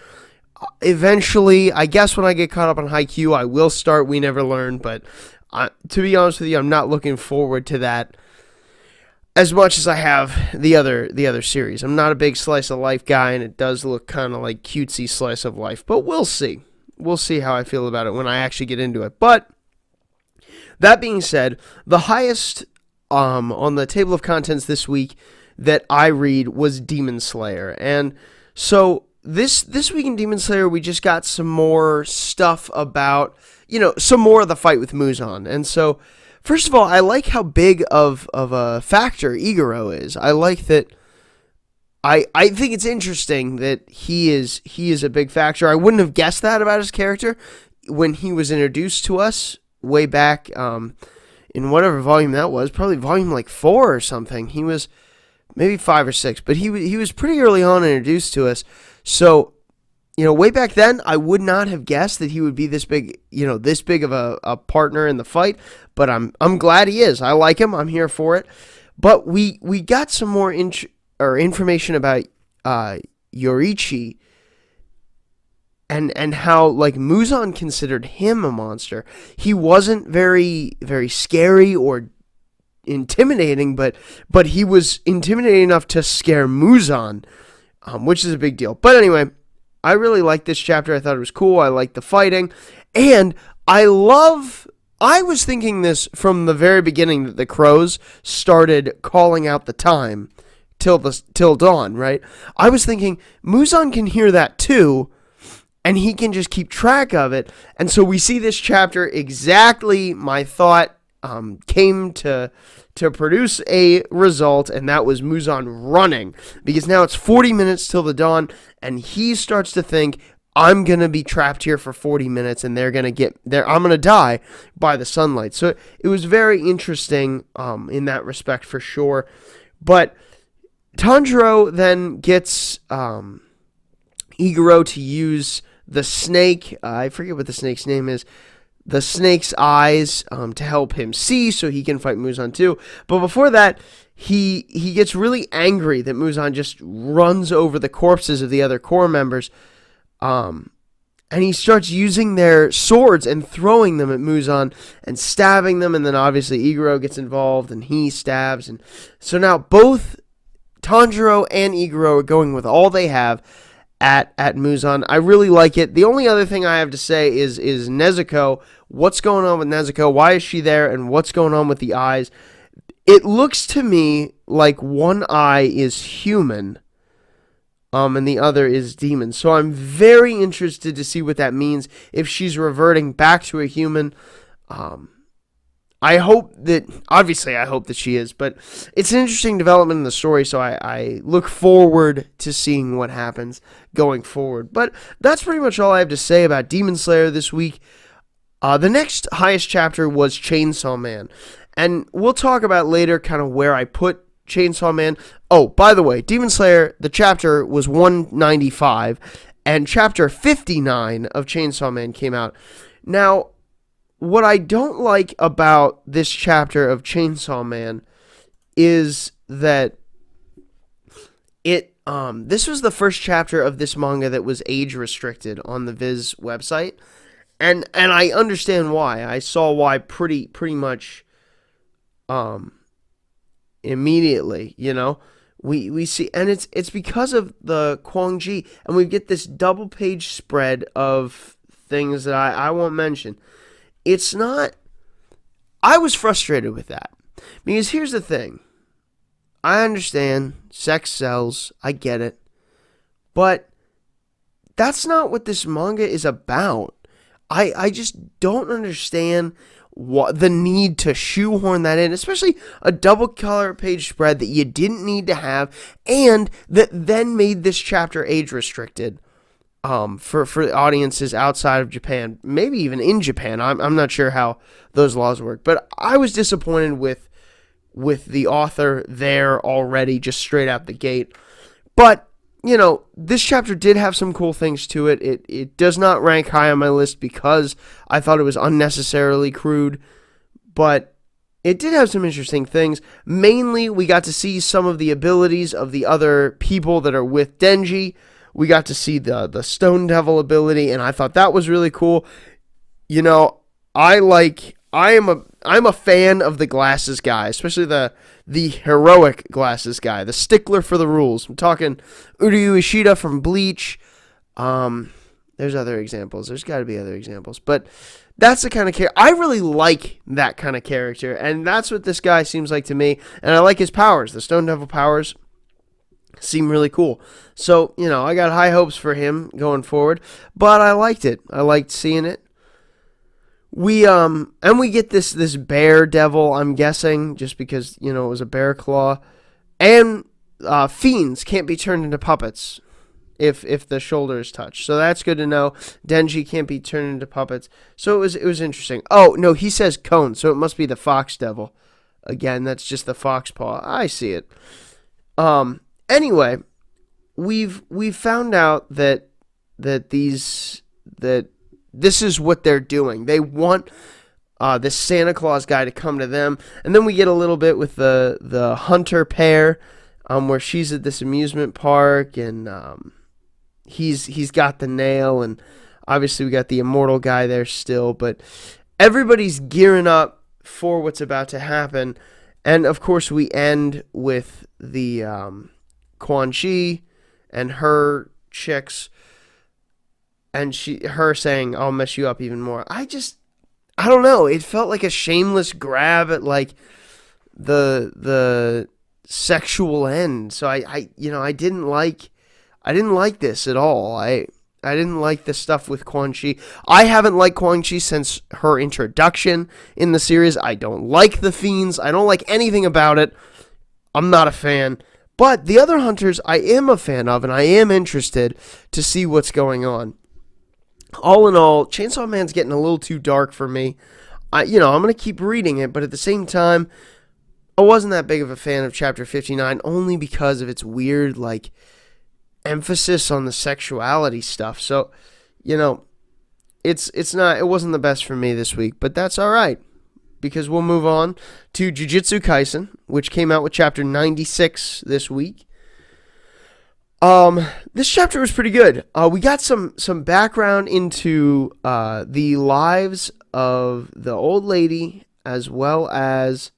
Eventually, I guess when I get caught up on Haikyuu, I will start We Never Learn, but to be honest with you, I'm not looking forward to that as much as I have the other series. I'm not a big slice of life guy, and it does look kind of like cutesy slice of life, but we'll see. We'll see how I feel about it when I actually get into it. But that being said, the highest on the table of contents this week that I read was Demon Slayer, and so This week in Demon Slayer, we just got some more stuff about, some more of the fight with Muzan. And so, first of all, I like how big of a factor Iguro is. I like that. I think it's interesting that he is a big factor. I wouldn't have guessed that about his character when he was introduced to us way back in whatever volume that was, probably volume like 4 or something. He was maybe 5 or 6, but he was pretty early on introduced to us. So, way back then, I would not have guessed that he would be this big, this big of a partner in the fight. But I'm glad he is. I like him. I'm here for it. But we got some more information about Yoriichi and how like Muzan considered him a monster. He wasn't very very scary or intimidating, but he was intimidating enough to scare Muzan. Which is a big deal. But anyway, I really liked this chapter. I thought it was cool. I liked the fighting. And I was thinking this from the very beginning that the crows started calling out the time till dawn, right? I was thinking Muzan can hear that too, and he can just keep track of it. And so we see this chapter exactly my thought came to produce a result, and that was Muzan running, because now it's 40 minutes till the dawn, and he starts to think, I'm going to be trapped here for 40 minutes, and I'm going to die by the sunlight. So it was very interesting in that respect for sure. But Tanjiro then gets Iguro to use the snake, I forget what the snake's name is, the snake's eyes to help him see so he can fight Muzan too. But before that, he gets really angry that Muzan just runs over the corpses of the other core members. And he starts using their swords and throwing them at Muzan and stabbing them. And then obviously Iguro gets involved and he stabs. And so now both Tanjiro and Iguro are going with all they have. at Muzan. I really like it. The only other thing I have to say is Nezuko. What's going on with Nezuko? Why is she there? And what's going on with the eyes? It looks to me like one eye is human, and the other is demon. So I'm very interested to see what that means. If she's reverting back to a human, I hope that, obviously I hope that she is, but it's an interesting development in the story, so I look forward to seeing what happens going forward. But that's pretty much all I have to say about Demon Slayer this week. The next highest chapter was Chainsaw Man, and we'll talk about later kind of where I put Chainsaw Man. Oh, by the way, Demon Slayer, the chapter was 195, and chapter 59 of Chainsaw Man came out. Now, what I don't like about this chapter of Chainsaw Man is that this was the first chapter of this manga that was age restricted on the Viz website, and I understand why. I saw why pretty much immediately. We see, and it's because of the Kwang Ji, and we get this double page spread of things that I won't mention. It's not... I was frustrated with that. Because here's the thing. I understand sex sells. I get it. But that's not what this manga is about. I just don't understand what the need to shoehorn that in, especially a double color page spread that you didn't need to have, and that then made this chapter age restricted. For audiences outside of Japan, maybe even in Japan. I'm not sure how those laws work, but I was disappointed with the author there already, just straight out the gate. But this chapter did have some cool things to it. It does not rank high on my list because I thought it was unnecessarily crude, but it did have some interesting things. Mainly, we got to see some of the abilities of the other people that are with Denji. We got to see the Stone Devil ability, and I thought that was really cool. I'm a fan of the glasses guy, especially the heroic glasses guy, the stickler for the rules. I'm talking Uryu Ishida from Bleach. There's other examples. There's got to be other examples, but that's the kind of character I really like. That kind of character, and that's what this guy seems like to me. And I like his powers. The Stone Devil powers seem really cool. So, I got high hopes for him going forward, but I liked it. I liked seeing it. We get this bear devil, I'm guessing, just because, it was a bear claw. And fiends can't be turned into puppets if the shoulders touch. So that's good to know. Denji can't be turned into puppets. So it was interesting. Oh, no, he says cone, so it must be the fox devil. Again, that's just the fox paw. I see it. Anyway, we've found out that this is what they're doing. They want this Santa Claus guy to come to them, and then we get a little bit with the hunter pair, where she's at this amusement park, and he's got the nail, and obviously we got the immortal guy there still, but everybody's gearing up for what's about to happen, and of course we end with the Quan Chi and her chicks, and her saying, "I'll mess you up even more." I don't know. It felt like a shameless grab at like the sexual end. So I didn't like this at all. I didn't like the stuff with Quan Chi. I haven't liked Quan Chi since her introduction in the series. I don't like the fiends. I don't like anything about it. I'm not a fan. But the other hunters I am a fan of, and I am interested to see what's going on. All in all, Chainsaw Man's getting a little too dark for me. I'm going to keep reading it, but at the same time, I wasn't that big of a fan of Chapter 59, only because of its weird, emphasis on the sexuality stuff. So, it wasn't the best for me this week, but that's all right, because we'll move on to Jujutsu Kaisen, which came out with Chapter 96 this week. This chapter was pretty good. We got some background into the lives of the old lady, as well as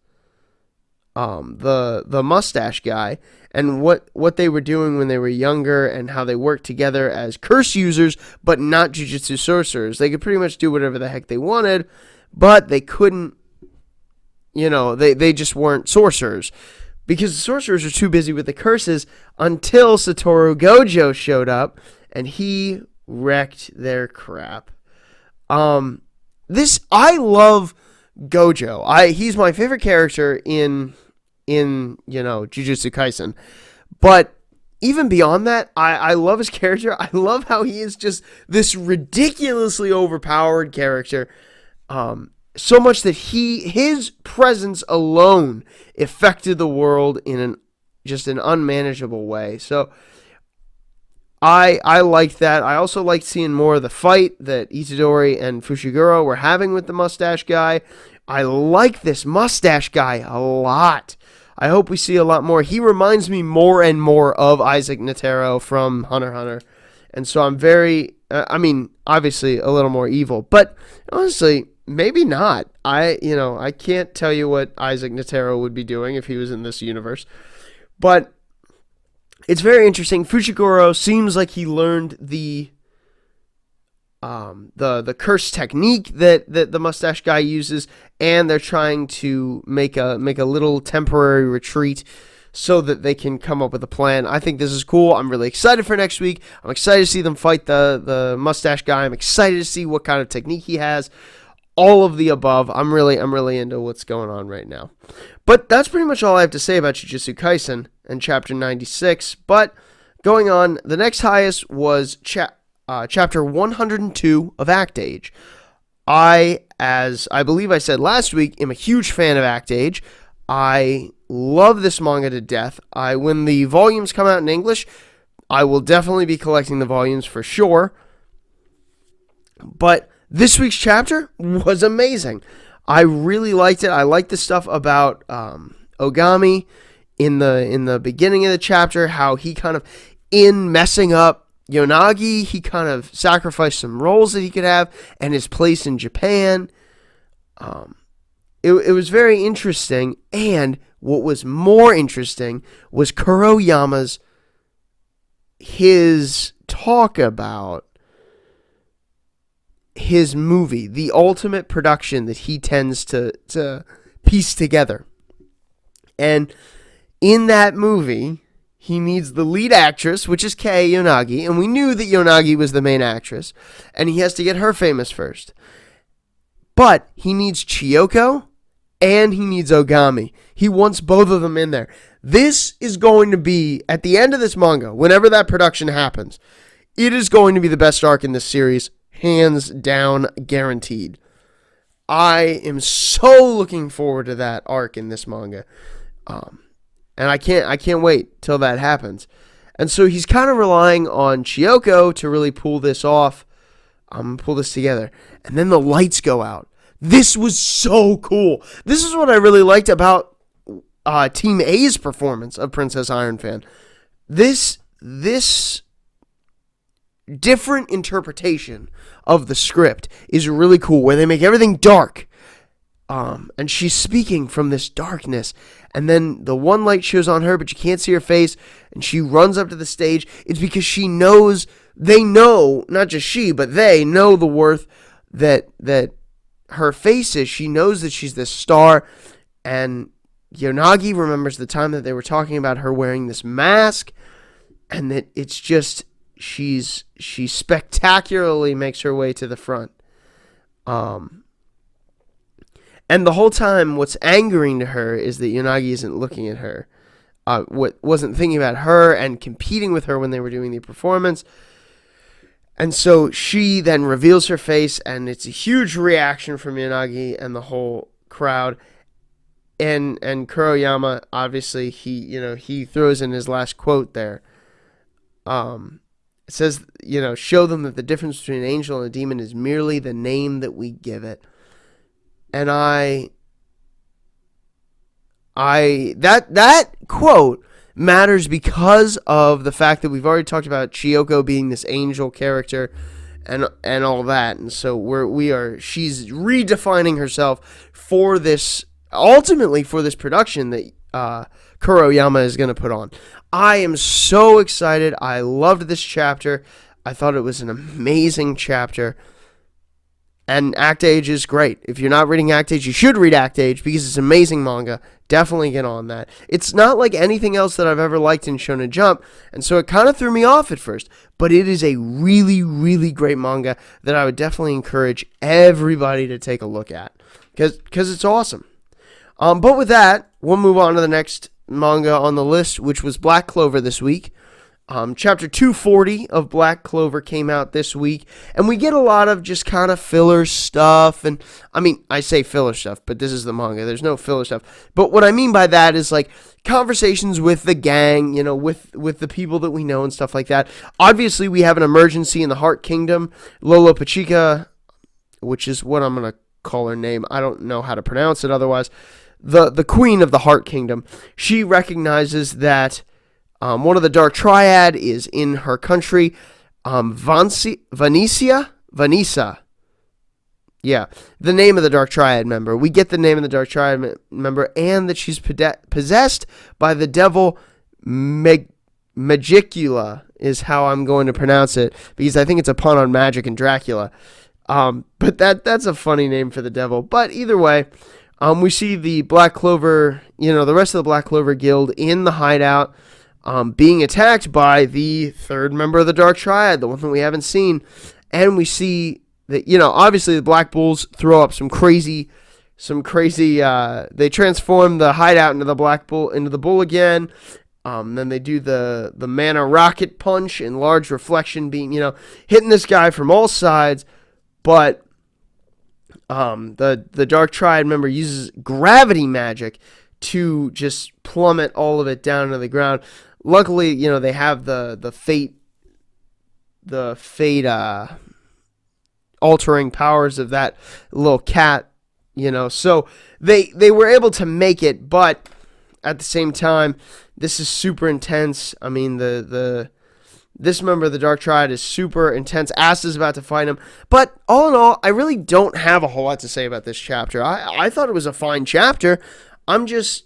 the mustache guy, and what they were doing when they were younger, and how they worked together as curse users, but not jujutsu sorcerers. They could pretty much do whatever the heck they wanted, but they couldn't, they just weren't sorcerers. Because the sorcerers are too busy with the curses until Satoru Gojo showed up, and he wrecked their crap. I love Gojo. He's my favorite character in Jujutsu Kaisen. But even beyond that, I love his character. I love how he is just this ridiculously overpowered character. So much that his presence alone affected the world in an unmanageable way. So I liked that. I also liked seeing more of the fight that Itadori and Fushiguro were having with the mustache guy. I like this mustache guy a lot. I hope we see a lot more. He reminds me more and more of Isaac Netero from Hunter x Hunter. And so I'm very, obviously a little more evil, but honestly, maybe not. I can't tell you what Isaac Netero would be doing if he was in this universe. But it's very interesting. Fushiguro seems like he learned the curse technique that the mustache guy uses, and they're trying to make a little temporary retreat so that they can come up with a plan. I think this is cool. I'm really excited for next week. I'm excited to see them fight the mustache guy. I'm excited to see what kind of technique he has. All of the above. I'm really into what's going on right now. But that's pretty much all I have to say about Jujutsu Kaisen and Chapter 96. But going on, the next highest was Chapter 102 of Act Age. As I believe I said last week, am a huge fan of Act Age. I love this manga to death. When the volumes come out in English, I will definitely be collecting the volumes for sure. But this week's chapter was amazing. I really liked it. I liked the stuff about Ogami in the beginning of the chapter, how he kind of, in messing up Yonagi, he kind of sacrificed some roles that he could have and his place in Japan. It was very interesting, and what was more interesting was Kuroyama's his talk about his movie, the ultimate production that he tends to piece together. And in that movie, he needs the lead actress, which is Kei Yonagi, and we knew that Yonagi was the main actress, and he has to get her famous first. But he needs Chiyoko, and he needs Ogami. He wants both of them in there. This is going to be, at the end of this manga, whenever that production happens, it is going to be the best arc in this series, hands down, guaranteed. I am so looking forward to that arc in this manga. And I can't wait till that happens. And so he's kind of relying on Chiyoko to really pull this off, pull this together. And then the lights go out. This was so cool. This is what I really liked about Team A's performance of Princess Iron Fan. This different interpretation of the script is really cool, where they make everything dark. And she's speaking from this darkness, and then the one light shows on her, but you can't see her face, and she runs up to the stage. It's because she knows, they know, not just she, but they know the worth that her face is. She knows that she's this star, and Yonagi remembers the time that they were talking about her wearing this mask, and that it's just, she spectacularly makes her way to the front. And the whole time, what's angering to her is that Yonagi isn't looking at her. Wasn't thinking about her and competing with her when they were doing the performance. And so she then reveals her face, and it's a huge reaction from Yonagi and the whole crowd. And Kuroyama, obviously, he throws in his last quote there. It says, show them that the difference between an angel and a demon is merely the name that we give it. And that quote matters because of the fact that we've already talked about Chiyoko being this angel character and all that. And so she's redefining herself for this, ultimately for this production that Kuroyama is going to put on. I am so excited. I loved this chapter. I thought it was an amazing chapter. And Act Age is great. If you're not reading Act Age, you should read Act Age because it's amazing manga. Definitely get on that. It's not like anything else that I've ever liked in Shonen Jump, and so it kind of threw me off at first. But it is a really, really great manga that I would definitely encourage everybody to take a look at because it's awesome. But with that, we'll move on to the next manga on the list, which was Black Clover this week. Chapter 240 of Black Clover came out this week, and we get a lot of just kind of filler stuff, and I mean, I say filler stuff, but this is the manga, there's no filler stuff, but what I mean by that is, like, conversations with the gang, with the people that we know and stuff like that. Obviously, we have an emergency in the Heart Kingdom. Lolo Pachika, which is what I'm going to call her name, I don't know how to pronounce it otherwise, the queen of the Heart Kingdom, she recognizes that one of the Dark Triad is in her country. Vanessa? Yeah, the name of the Dark Triad member. We get the name of the Dark Triad member, and that she's possessed by the devil Magicula, is how I'm going to pronounce it, because I think it's a pun on Magic and Dracula. But that's a funny name for the devil. But either way, we see the Black Clover, the rest of the Black Clover Guild in the hideout, being attacked by the third member of the Dark Triad, the one that we haven't seen. And we see that, obviously the Black Bulls throw up some crazy, they transform the hideout into the bull again. Then they do the mana rocket punch and large reflection beam, hitting this guy from all sides. But the Dark Triad member uses gravity magic to just plummet all of it down to the ground. Luckily, they have the fate altering powers of that little cat, so they were able to make it, but at the same time, this is super intense. I mean, this member of the Dark Triad is super intense. Asta's about to fight him, but all in all, I really don't have a whole lot to say about this chapter. I thought it was a fine chapter. I'm just,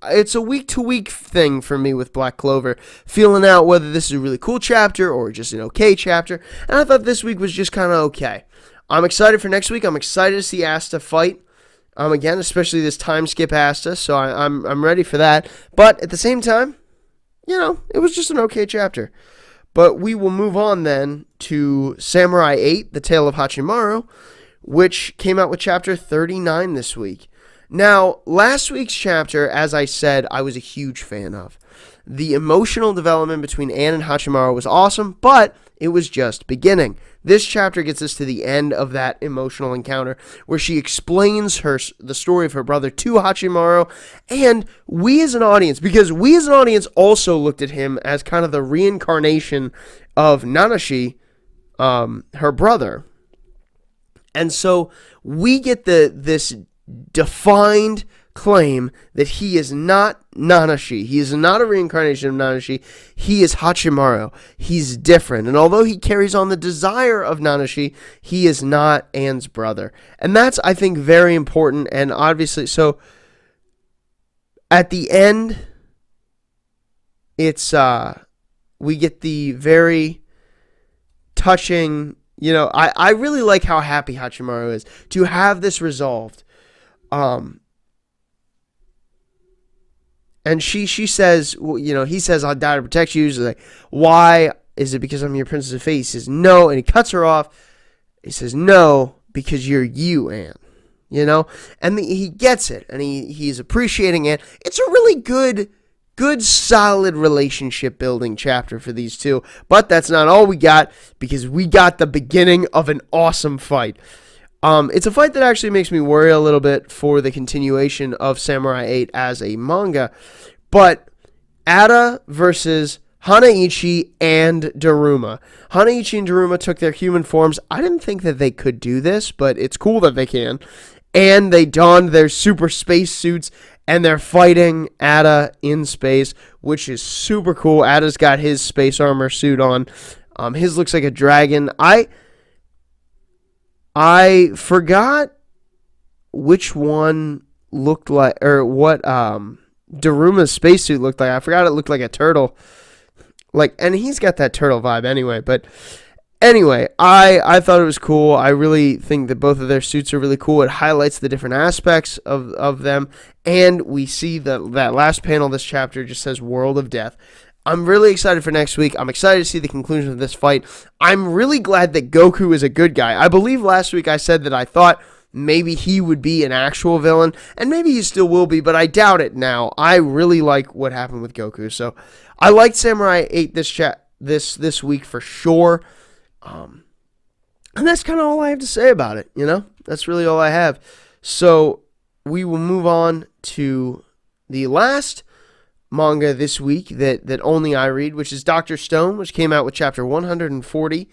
it's a week-to-week thing for me with Black Clover, feeling out whether this is a really cool chapter or just an okay chapter, and I thought this week was just kind of okay. I'm excited for next week. I'm excited to see Asta fight, again, especially this time skip Asta, so I'm ready for that, but at the same time, it was just an okay chapter. But we will move on then to Samurai 8, The Tale of Hachimaru, which came out with chapter 39 this week. Now, last week's chapter, as I said, I was a huge fan of. The emotional development between Anne and Hachimaru was awesome, but it was just beginning. This chapter gets us to the end of that emotional encounter, where she explains the story of her brother to Hachimaru, and we as an audience, because we as an audience also looked at him as kind of the reincarnation of Nanashi, her brother. And so we get this defined claim that he is not Nanashi. He is not a reincarnation of Nanashi. He is Hachimaru. He's different. And although he carries on the desire of Nanashi, he is not Anne's brother. And that's, I think, very important. And obviously, so at the end, it's, we get the very touching, I really like how happy Hachimaru is to have this resolved. And she says, he says, I'll die to protect you. She's like, why? Is it because I'm your princess of fate? He says, no. And he cuts her off. He says, no, because you're you, Anne. And he gets it. And he's appreciating it. It's a really good, solid relationship building chapter for these two. But that's not all we got, because we got the beginning of an awesome fight. It's a fight that actually makes me worry a little bit for the continuation of Samurai 8 as a manga. But Ada versus Hanaichi and Daruma. Hanaichi and Daruma took their human forms. I didn't think that they could do this, but it's cool that they can. And they donned their super space suits, and they're fighting Ada in space, which is super cool. Ada's got his space armor suit on. His looks like a dragon. I forgot which one looked like, or what Daruma's spacesuit looked like. I forgot it looked like a turtle. Like, and he's got that turtle vibe anyway. But anyway, I thought it was cool. I really think that both of their suits are really cool. It highlights the different aspects of them. And we see that last panel of this chapter just says World of Death. I'm really excited for next week. I'm excited to see the conclusion of this fight. I'm really glad that Goku is a good guy. I believe last week I said that I thought maybe he would be an actual villain, and maybe he still will be, but I doubt it now. I really like what happened with Goku. So I liked Samurai 8 this week for sure. And that's kind of all I have to say about it, That's really all I have. So we will move on to the last manga this week that only I read, which is Dr. Stone, which came out with chapter 140.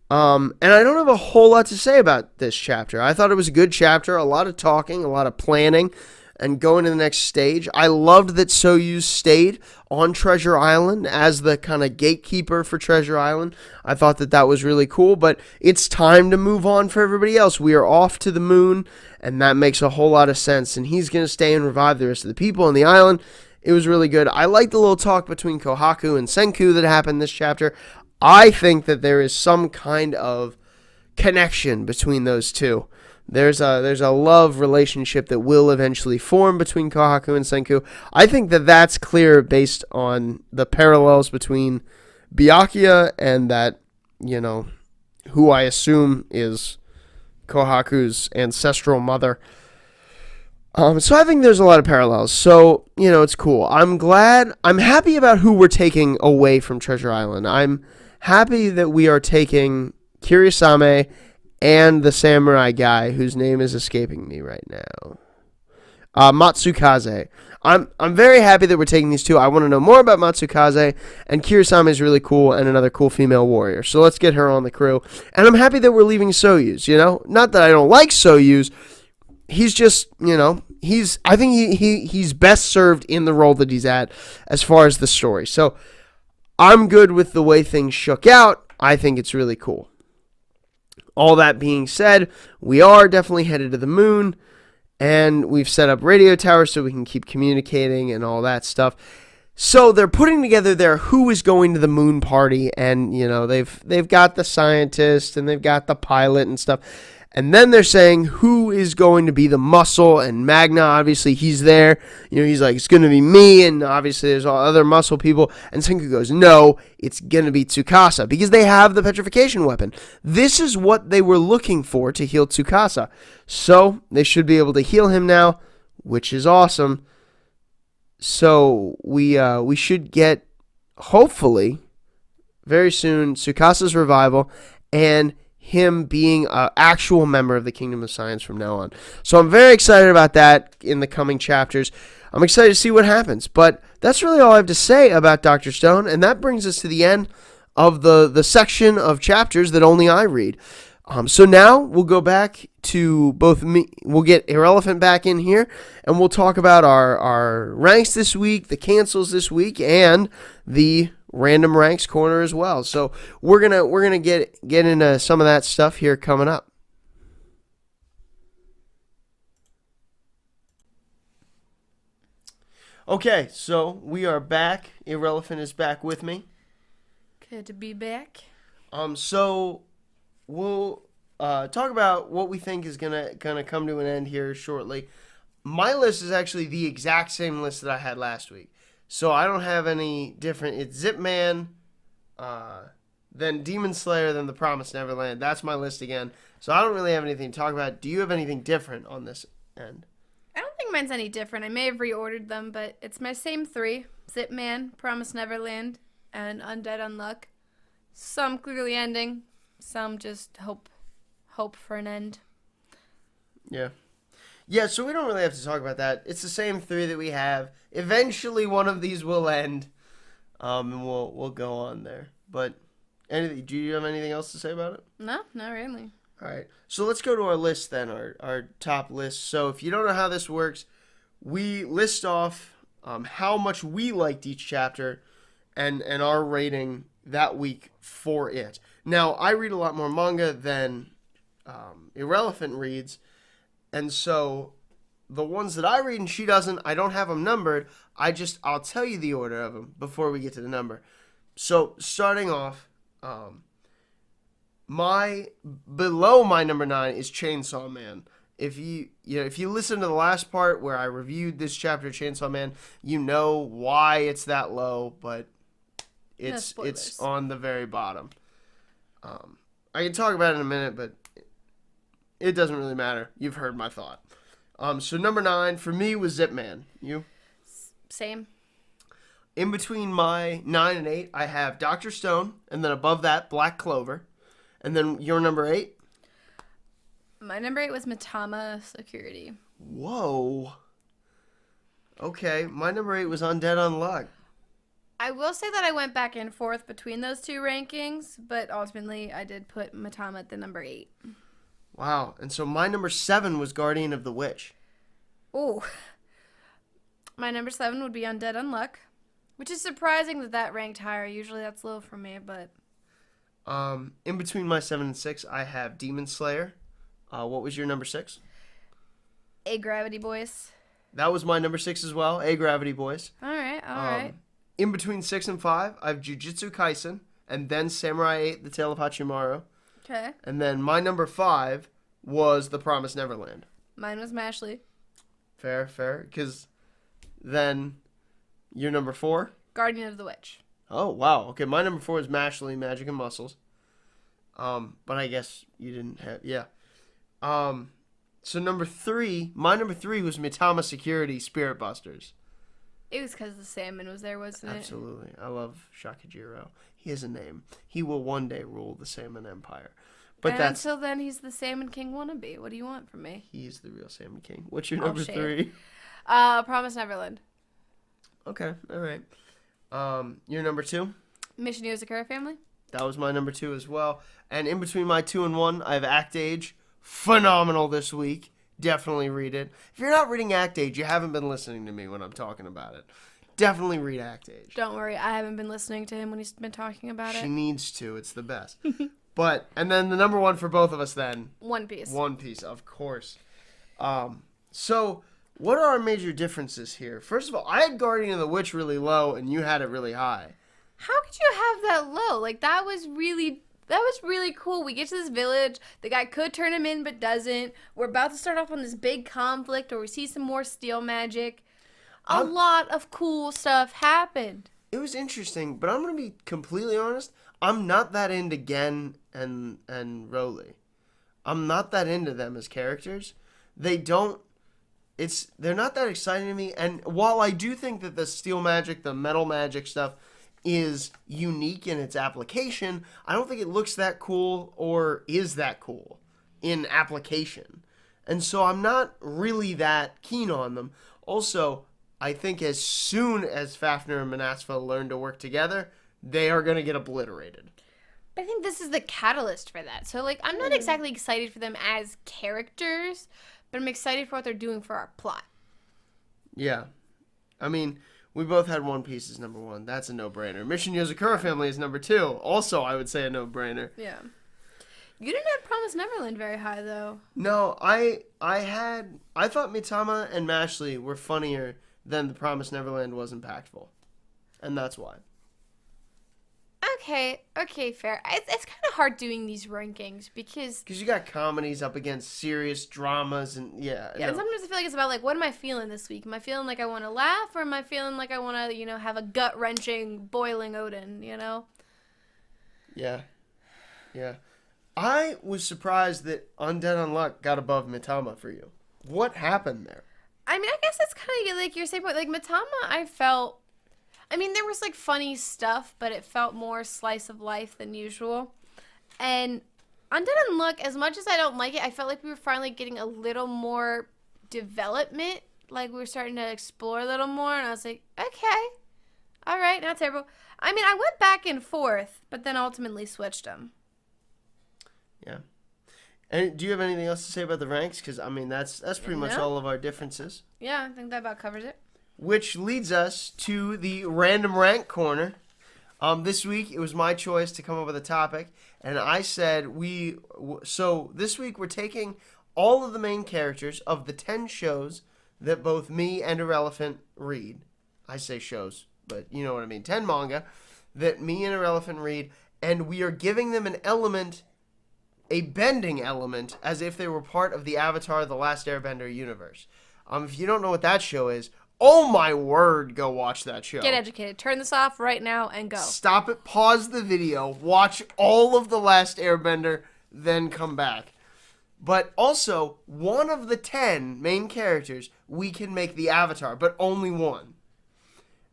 And I don't have a whole lot to say about this chapter. I thought it was a good chapter, a lot of talking, a lot of planning, and going to the next stage. I loved that Soyuz stayed on Treasure Island as the kind of gatekeeper for Treasure Island. I thought that was really cool, but it's time to move on for everybody else. We are off to the moon, and that makes a whole lot of sense, and he's going to stay and revive the rest of the people on the island. It was really good. I liked the little talk between Kohaku and Senku that happened this chapter. I think that there is some kind of connection between those two. There's a love relationship that will eventually form between Kohaku and Senku. I think that's clear based on the parallels between Byakuya and that, who I assume is Kohaku's ancestral mother. So I think there's a lot of parallels. So, it's cool. I'm happy about who we're taking away from Treasure Island. I'm happy that we are taking Kirisame and the samurai guy whose name is escaping me right now. Matsukaze. I'm very happy that we're taking these two. I want to know more about Matsukaze, and Kirisame is really cool and another cool female warrior. So let's get her on the crew. And I'm happy that we're leaving Soyuz, Not that I don't like Soyuz. He's just, I think he's best served in the role that he's at as far as the story. So I'm good with the way things shook out. I think it's really cool. All that being said, we are definitely headed to the moon, and we've set up radio towers so we can keep communicating and all that stuff. So they're putting together their who is going to the moon party, and they've got the scientist and they've got the pilot and stuff. And then they're saying who is going to be the muscle, and Magna, obviously, he's there. He's like, it's going to be me, and obviously there's all other muscle people. And Senku goes, no, it's going to be Tsukasa, because they have the petrification weapon. This is what they were looking for to heal Tsukasa. So they should be able to heal him now, which is awesome. So we should get, hopefully, very soon, Tsukasa's revival, and him being an actual member of the Kingdom of Science from now on. So I'm very excited about that in the coming chapters. I'm excited to see what happens. But that's really all I have to say about Dr. Stone, and that brings us to the end of the section of chapters that only I read. So now we'll go back to both me. We'll get Irrelevant back in here, and we'll talk about our ranks this week, the cancels this week, and the random ranks corner as well. So we're gonna get into some of that stuff here coming up. Okay, so we are back. Irrelevant is back with me. Good to be back. So we'll talk about what we think is gonna come to an end here shortly. My list is actually the exact same list that I had last week. So I don't have any different. It's Zip Man, then Demon Slayer, then The Promised Neverland. That's my list again. So I don't really have anything to talk about. Do you have anything different on this end? I don't think mine's any different. I may have reordered them, but it's my same three. Zip Man, Promised Neverland, and Undead Unluck. Some clearly ending. Some just hope for an end. Yeah. Yeah, so we don't really have to talk about that. It's the same three that we have. Eventually, one of these will end, and we'll go on there. But do you have anything else to say about it? No, not really. All right, so let's go to our list then, our top list. So if you don't know how this works, we list off how much we liked each chapter and our rating that week for it. Now, I read a lot more manga than Irrelevant reads, and so the ones that I read and she doesn't, I don't have them numbered. I'll tell you the order of them before we get to the number. So starting off, below my number 9 is Chainsaw Man. If you listen to the last part where I reviewed this chapter, Chainsaw Man, you know why it's that low, but it's on the very bottom. I can talk about it in a minute, but it doesn't really matter. You've heard my thought. So number 9 for me was Zip Man. You? Same. In between my 9 and 8, I have Dr. Stone, and then above that, Black Clover. And then your number 8? My number 8 was Matama Security. Whoa. Okay, my number 8 was Undead Unluck. I will say that I went back and forth between those two rankings, but ultimately I did put Matama at the number 8. Wow, and so my number 7 was Guardian of the Witch. Ooh. My number 7 would be Undead Unluck, which is surprising that ranked higher. Usually that's low for me, but... In between my 7 and 6, I have Demon Slayer. What was your number 6? A Gravity Boys. That was my number 6 as well, A Gravity Boys. All right. In between 6 and 5, I have Jujutsu Kaisen, and then Samurai 8, The Tale of Hachimaru. Okay. And then my number 5 was The Promised Neverland. Mine was Mashley. Fair. Because then your number 4? Guardian of the Witch. Oh, wow. Okay, my number 4 is Mashley, Magic and Muscles. But I guess you didn't have... Yeah. So number 3, my number 3 was Mitama Security, Spirit Busters. It was because the salmon was there, wasn't it? Absolutely. I love Shakajiro. He has a name. He will one day rule the Salmon Empire. But and until then, he's the Salmon King wannabe. What do you want from me? He's the real Salmon King. What's your number 3? Promise Neverland. Okay, all right. Your number 2? Mission Yozakura Family. That was my number 2 as well. And in between my 2 and 1, I have Act Age. Phenomenal this week. Definitely read it. If you're not reading Act Age, you haven't been listening to me when I'm talking about it. Definitely read Act Age. Don't worry, I haven't been listening to him when he's been talking about it. She needs to. It's the best. And then the number 1 for both of us then. One Piece. One Piece, of course. So, what are our major differences here? First of all, I had Guardian of the Witch really low, and you had it really high. How could you have that low? Like, that was really cool. We get to this village. The guy could turn him in, but doesn't. We're about to start off on this big conflict, or we see some more steel magic. A lot of cool stuff happened. It was interesting, but I'm going to be completely honest. I'm not that into Gen and Roly. I'm not that into them as characters. They're not that exciting to me. And while I do think that the steel magic, the metal magic stuff is unique in its application, I don't think it looks that cool or is that cool in application. And so I'm not really that keen on them. Also, I think as soon as Fafnir and Manasfa learn to work together, they are going to get obliterated. But I think this is the catalyst for that. So, like, I'm not exactly excited for them as characters, but I'm excited for what they're doing for our plot. Yeah. I mean, we both had One Piece as number 1. That's a no-brainer. Mission Yozakura Family is number 2. Also, I would say a no-brainer. Yeah. You didn't have Promise Neverland very high, though. No, I thought Mitama and Mashley were funnier than The Promised Neverland was impactful. And that's why. Okay, fair. It's kind of hard doing these rankings because you got comedies up against serious dramas and and sometimes I feel like it's about like, what am I feeling this week? Am I feeling like I want to laugh, or am I feeling like I want to, have a gut wrenching boiling Odin? Yeah. I was surprised that Undead Unluck got above Mitama for you. What happened there? I mean, I guess it's kind of like your same point. Like Mitama, there was like funny stuff, but it felt more slice of life than usual. And Undead Unluck, as much as I don't like it, I felt like we were finally getting a little more development. Like we were starting to explore a little more, and I was like, okay, all right, not terrible. I mean, I went back and forth, but then ultimately switched them. Yeah. And do you have anything else to say about the ranks? Because, that's pretty much all of our differences. Yeah, I think that about covers it. Which leads us to the random rank corner. This week, it was my choice to come up with a topic. And I said so this week we're taking all of the main characters of the 10 shows that both me and Irrelevant read. I say shows, but you know what I mean. 10 manga that me and Irrelevant read, and we are giving them an element, a bending element, as if they were part of the Avatar: The Last Airbender universe. If you don't know what that show is, oh my word, go watch that show. Get educated. Turn this off right now and go. Stop it, pause the video, watch all of The Last Airbender, then come back. But also, one of the 10 main characters, we can make the Avatar, but only one.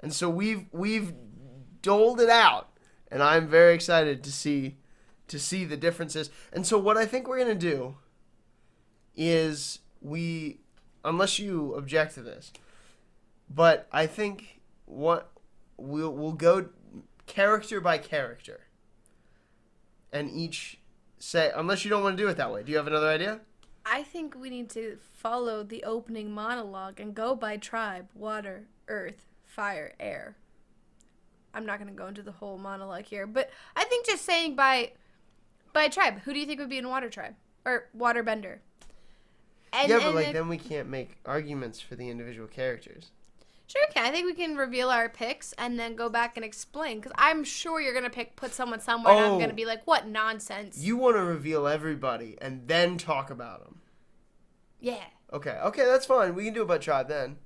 And so we've doled it out, and I'm very excited to see the differences. And so what I think we're going to do is unless you object to this, but I think what we'll go character by character, and each say, unless you don't want to do it that way. Do you have another idea? I think we need to follow the opening monologue and go by tribe: water, earth, fire, air. I'm not going to go into the whole monologue here, but I think just saying by tribe. Who do you think would be in water tribe or waterbender? Then we can't make arguments for the individual characters. Sure can. I think we can reveal our picks and then go back and explain. Because I'm sure you're going to put someone somewhere and I'm going to be like, what nonsense. You want to reveal everybody and then talk about them. Yeah. Okay, that's fine. We can do it by tribe then.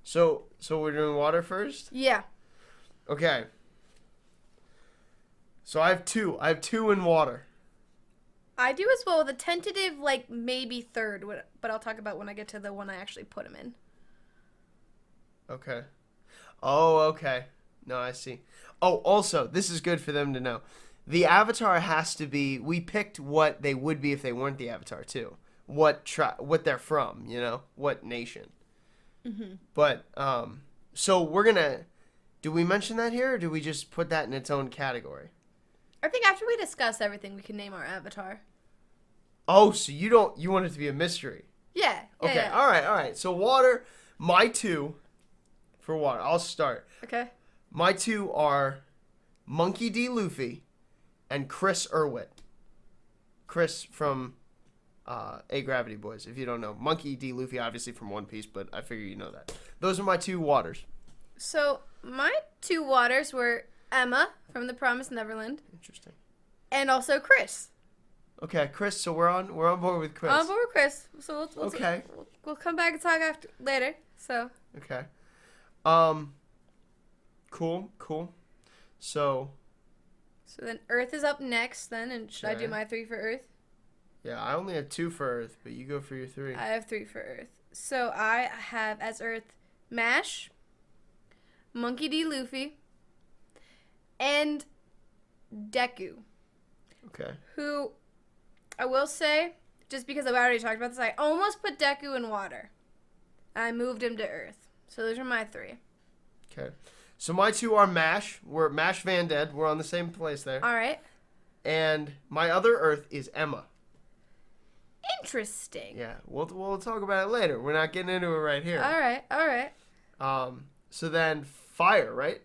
So we're doing water first? Yeah. Okay. So I have two. I have 2 in water. I do as well with a tentative, like, maybe third. But I'll talk about when I get to the one I actually put him in. Okay. Oh, okay. No, I see. Oh, also, this is good for them to know. The Avatar has to be... We picked what they would be if they weren't the Avatar, too. What they're from, you know? What nation. Mm-hmm. But, so we're going to... Do we mention that here, or do we just put that in its own category? I think after we discuss everything, we can name our Avatar. Oh, so you want it to be a mystery? Yeah. Okay, yeah. all right. So water, my 2... For water, I'll start. Okay. My 2 are Monkey D. Luffy and Chris Irwit. Chris from A-Gravity Boys, if you don't know. Monkey D. Luffy, obviously from One Piece, but I figure you know that. Those are my 2 waters. So, my 2 waters were Emma from The Promised Neverland. Interesting. And also Chris. Okay, Chris, so we're on board with Chris. On board with Chris. So Okay. We'll come back and talk later. So. Okay. Cool. So then Earth is up next then, and should I do my 3 for Earth? Yeah, I only have 2 for Earth, but you go for your 3. I have 3 for Earth. So I have as Earth Mash, Monkey D. Luffy, and Deku. Okay. Who, I will say, just because I've already talked about this, I almost put Deku in water. I moved him to Earth. So those are my 3. Okay. So my 2 are Mash. We're Mash Van Dead. We're on the same place there. All right. And my other Earth is Emma. Interesting. Yeah, we'll talk about it later. We're not getting into it right here. All right. So then Fire, right?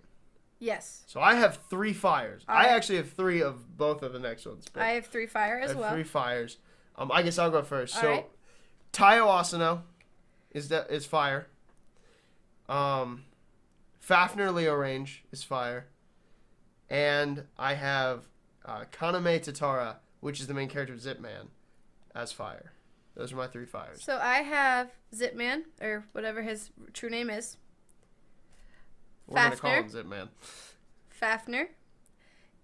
Yes. So I have 3 fires. All I right. actually have 3 of both of the next ones. But I have 3 fire as well. I have 3 fires. I guess I'll go first. All so right. Taiyo Asano is fire. Fafnir Leo Range is fire. And I have Kaname Tatara, which is the main character of Zip Man, as fire. Those are my 3 fires. So I have Zipman, or whatever his true name is. We're going to call Fafnir. him Zip Man. Fafnir.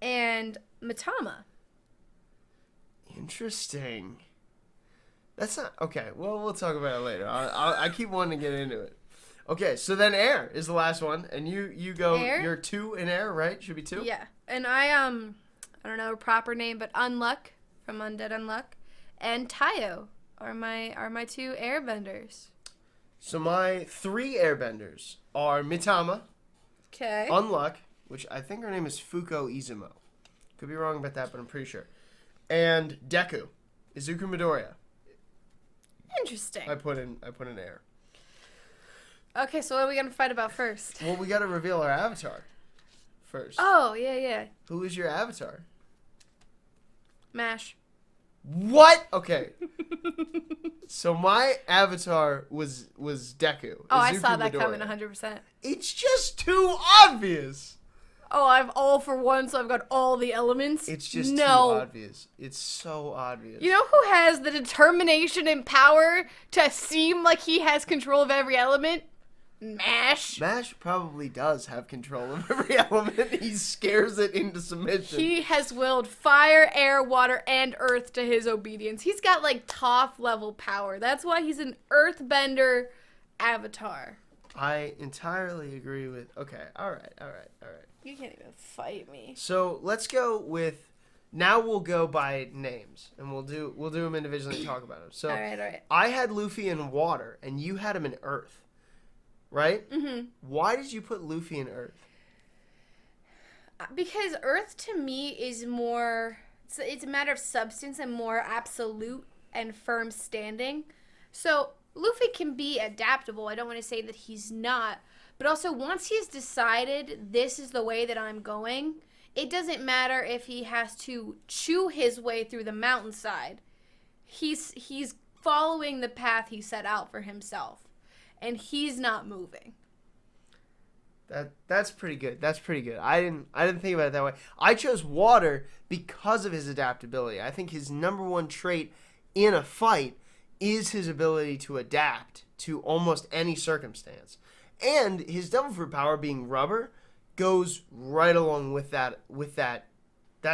And Matama. Interesting. That's not... Okay, well, we'll talk about it later. I keep wanting to get into it. Okay, so then Air is the last one, and you go... Air? You're 2 in Air, right? Should be 2? Yeah. And I don't know her proper name, but Unluck from Undead Unluck, and Tayo are my 2 airbenders. So my 3 airbenders are Mitama, Okay. Unluck, which I think her name is Fuko Izumo. Could be wrong about that, but I'm pretty sure. And Deku, Izuku Midoriya. Interesting. I put in Air. Okay, so what are we gonna fight about first? Well, we got to reveal our avatar first. Oh, yeah. Who is your avatar? Mash. What? Okay. So my avatar was Deku. Oh, I saw Izuku that Midoriya. coming 100%. It's just too obvious. Oh, I've all for one, so I've got all the elements. It's just too obvious. It's so obvious. You know who has the determination and power to seem like he has control of every element? Mash. Mash probably does have control of every element. He scares it into submission. He has willed fire, air, water, and earth to his obedience. He's got like top level power. That's why he's an earthbender avatar. I entirely agree with. Okay, all right. You can't even fight me. So let's go with. Now we'll go by names, and we'll do them individually and talk about them. So all right. I had Luffy in water, and you had him in earth. Right? Mm-hmm. Why did you put Luffy in Earth? Because Earth to me is more... It's a matter of substance and more absolute and firm standing. So Luffy can be adaptable. I don't want to say that he's not. But also once he's decided this is the way that I'm going, it doesn't matter if he has to chew his way through the mountainside. He's following the path he set out for himself. And he's not moving. That's pretty good. I didn't think about it that way. I chose water because of his adaptability. I think his number one trait in a fight is his ability to adapt to almost any circumstance. And his devil fruit power being rubber goes right along with that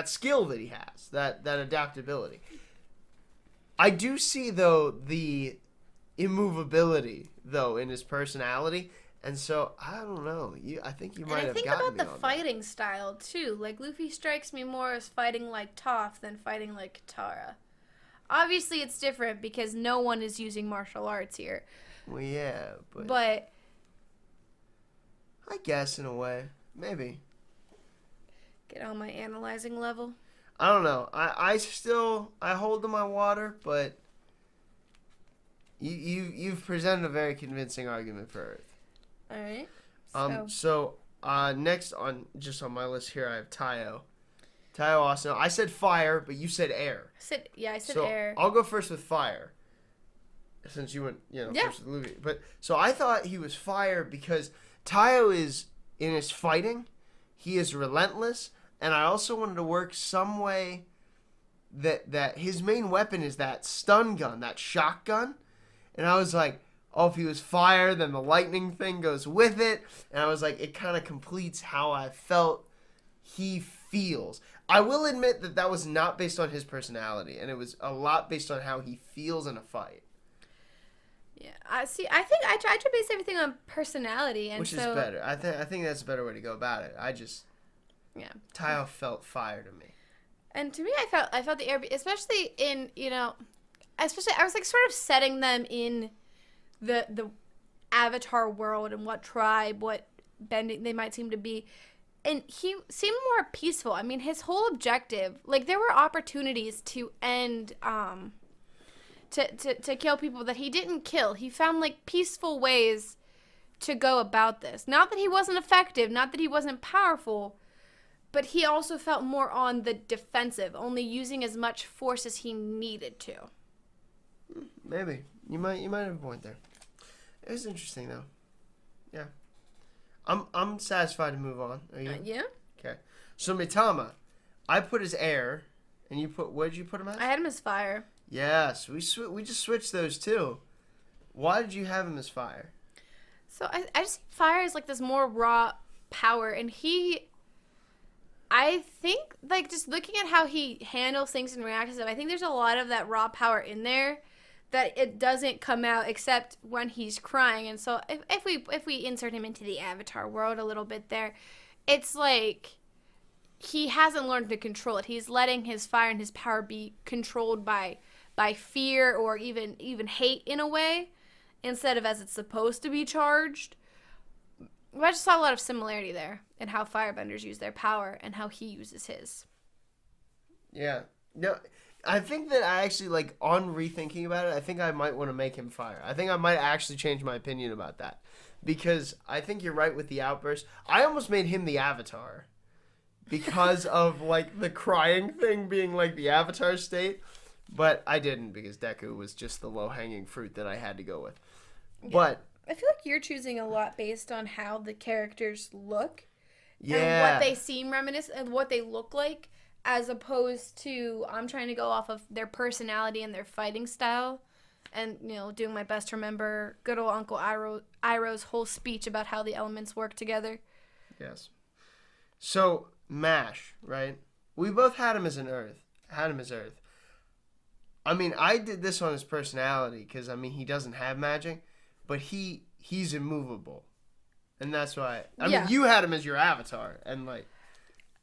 skill that he has, that adaptability. I do see though the immovability though in his personality, and so I don't know. I think you might have gotten me on that. I think about the fighting style too. Like Luffy strikes me more as fighting like Toph than fighting like Katara. Obviously, it's different because no one is using martial arts here. Well, yeah, but I guess in a way, maybe. Get on my analyzing level. I don't know. I hold to my water, but. You've presented a very convincing argument for Earth. All right. So next on my list here I have Taiyo. Taiyo Asano. I said fire, but you said air. I said so air. I'll go first with fire. Since you went, first with Luffy. But so I thought he was fire because Taiyo is in his fighting, he is relentless, and I also wanted to work some way that his main weapon is that stun gun, that shock gun. And I was like, oh, if he was fire, then the lightning thing goes with it. And I was like, it kind of completes how I felt he feels. I will admit that was not based on his personality. And it was a lot based on how he feels in a fight. Yeah, I think I tried to base everything on personality. Which is better. I think that's a better way to go about it. Taiyo felt fire to me. And to me, I felt the air, especially in, especially, I was like sort of setting them in the Avatar world and what tribe, what bending they might seem to be. And he seemed more peaceful. I mean, his whole objective, like there were opportunities to end, to kill people that he didn't kill. He found like peaceful ways to go about this. Not that he wasn't effective, not that he wasn't powerful, but he also felt more on the defensive, only using as much force as he needed to. Maybe. You might have a point there. It was interesting though. Yeah. I'm satisfied to move on. Are you? Yeah. Okay. So Mitama, I put as air, and you put, what did you put him as? I had him as fire. Yes, we just switched those two. Why did you have him as fire? So I just see fire as like this more raw power, and I think like just looking at how he handles things and reacts to them, I think there's a lot of that raw power in there that it doesn't come out except when he's crying. And so if we insert him into the Avatar world a little bit there, it's like he hasn't learned to control it. He's letting his fire and his power be controlled by fear or even hate in a way, instead of as it's supposed to be charged. I just saw a lot of similarity there in how firebenders use their power and how he uses his. Yeah. No, I think that I actually, like, on rethinking about it, I think I might want to make him fire. I think I might actually change my opinion about that. Because I think you're right with the outburst. I almost made him the Avatar. Because of, like, the crying thing being, like, the Avatar state. But I didn't because Deku was just the low-hanging fruit that I had to go with. Yeah. But I feel like you're choosing a lot based on how the characters look yeah, and what they seem reminiscent and what they look like, as opposed to I'm trying to go off of their personality and their fighting style, and doing my best to remember good old Uncle Iroh's whole speech about how the elements work together. Yes. So Mash, right? We both had him as Earth. I mean, I did this on his personality because I mean he doesn't have magic, but he's immovable, and that's why. I mean, you had him as your avatar, and like.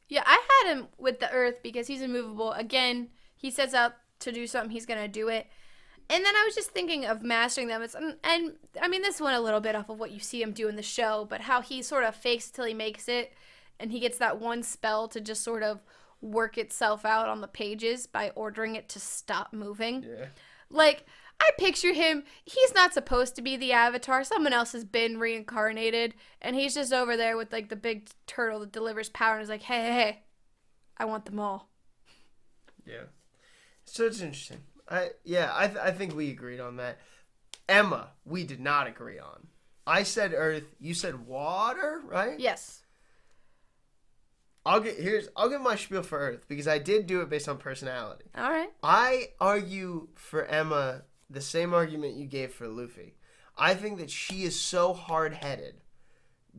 Yeah, I had him with the Earth because he's immovable. Again, he sets out to do something, he's gonna do it. And then I was just thinking of mastering them. And I mean, this went a little bit off of what you see him do in the show, but how he sort of fakes till he makes it, and he gets that one spell to just sort of work itself out on the pages by ordering it to stop moving. Yeah. Like, I picture him, he's not supposed to be the Avatar. Someone else has been reincarnated, and he's just over there with, like, the big turtle that delivers power, and is like, hey, I want them all. Yeah. So it's interesting. I think we agreed on that. Emma, we did not agree on. I said Earth, you said water, right? Yes. I'll give my spiel for Earth because I did do it based on personality. All right. I argue for Emma the same argument you gave for Luffy. I think that she is so hard-headed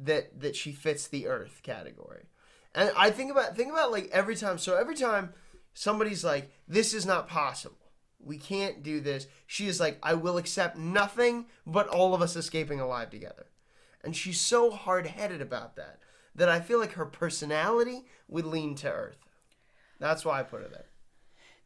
that she fits the Earth category. And I think about like every time somebody's like, this is not possible. We can't do this. She is like, I will accept nothing but all of us escaping alive together. And she's so hard-headed about that I feel like her personality would lean to Earth. That's why I put her there.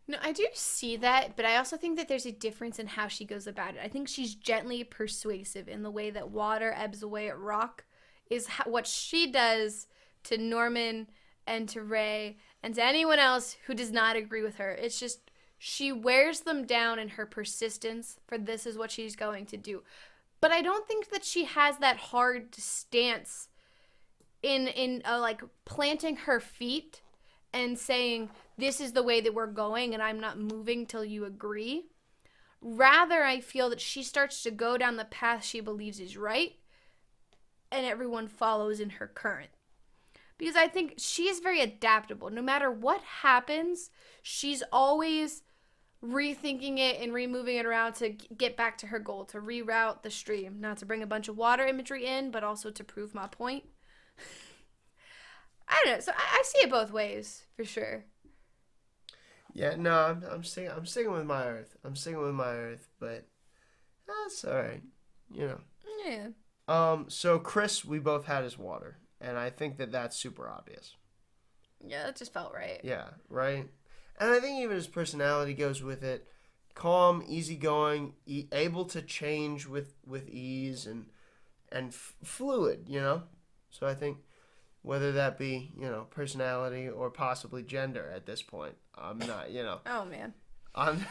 No, I do see that, but I also think that there's a difference in how she goes about it. I think she's gently persuasive in the way that water ebbs away at rock is what she does to Norman and to Ray and to anyone else who does not agree with her. It's just she wears them down in her persistence for this is what she's going to do. But I don't think that she has that hard stance in like planting her feet and saying this is the way that we're going and I'm not moving till you agree. Rather, I feel that she starts to go down the path she believes is right and everyone follows in her current. Because I think she's very adaptable. No matter what happens, she's always rethinking it and removing it around to get back to her goal, to reroute the stream. Not to bring a bunch of water imagery in, but also to prove my point. I don't know. So I see it both ways, for sure. Yeah, no, I'm sticking with my Earth. But that's all right. Yeah. So Chris, we both had his water, and I think that's super obvious. Yeah, that just felt right. Yeah, right? And I think even his personality goes with it. Calm, easygoing, able to change with ease and fluid, So I think whether that be, personality or possibly gender at this point, I'm not, Oh, man. I'm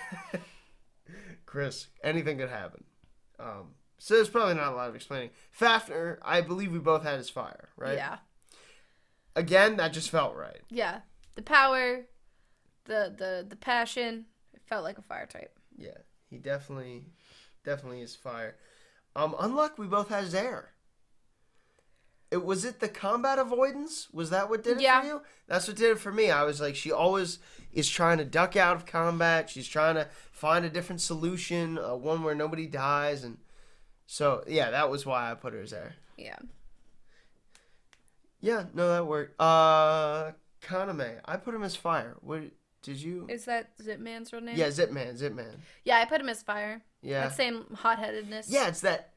Chris, anything could happen. So there's probably not a lot of explaining. Fafnir, I believe we both had his fire, right? Yeah. Again, that just felt right. Yeah. The power, the passion, it felt like a fire type. Yeah, he definitely is fire. Unluck, we both had his air. Was it the combat avoidance? Was that what did it for you? That's what did it for me. I was like, she always is trying to duck out of combat. She's trying to find a different solution, one where nobody dies. And so, yeah, that was why I put her as there. Yeah. Yeah, no, that worked. Kaname, I put him as fire. What did you? Is that Zipman's real name? Yeah, Zipman. Yeah, I put him as fire. Yeah. That same hot-headedness. Yeah, it's that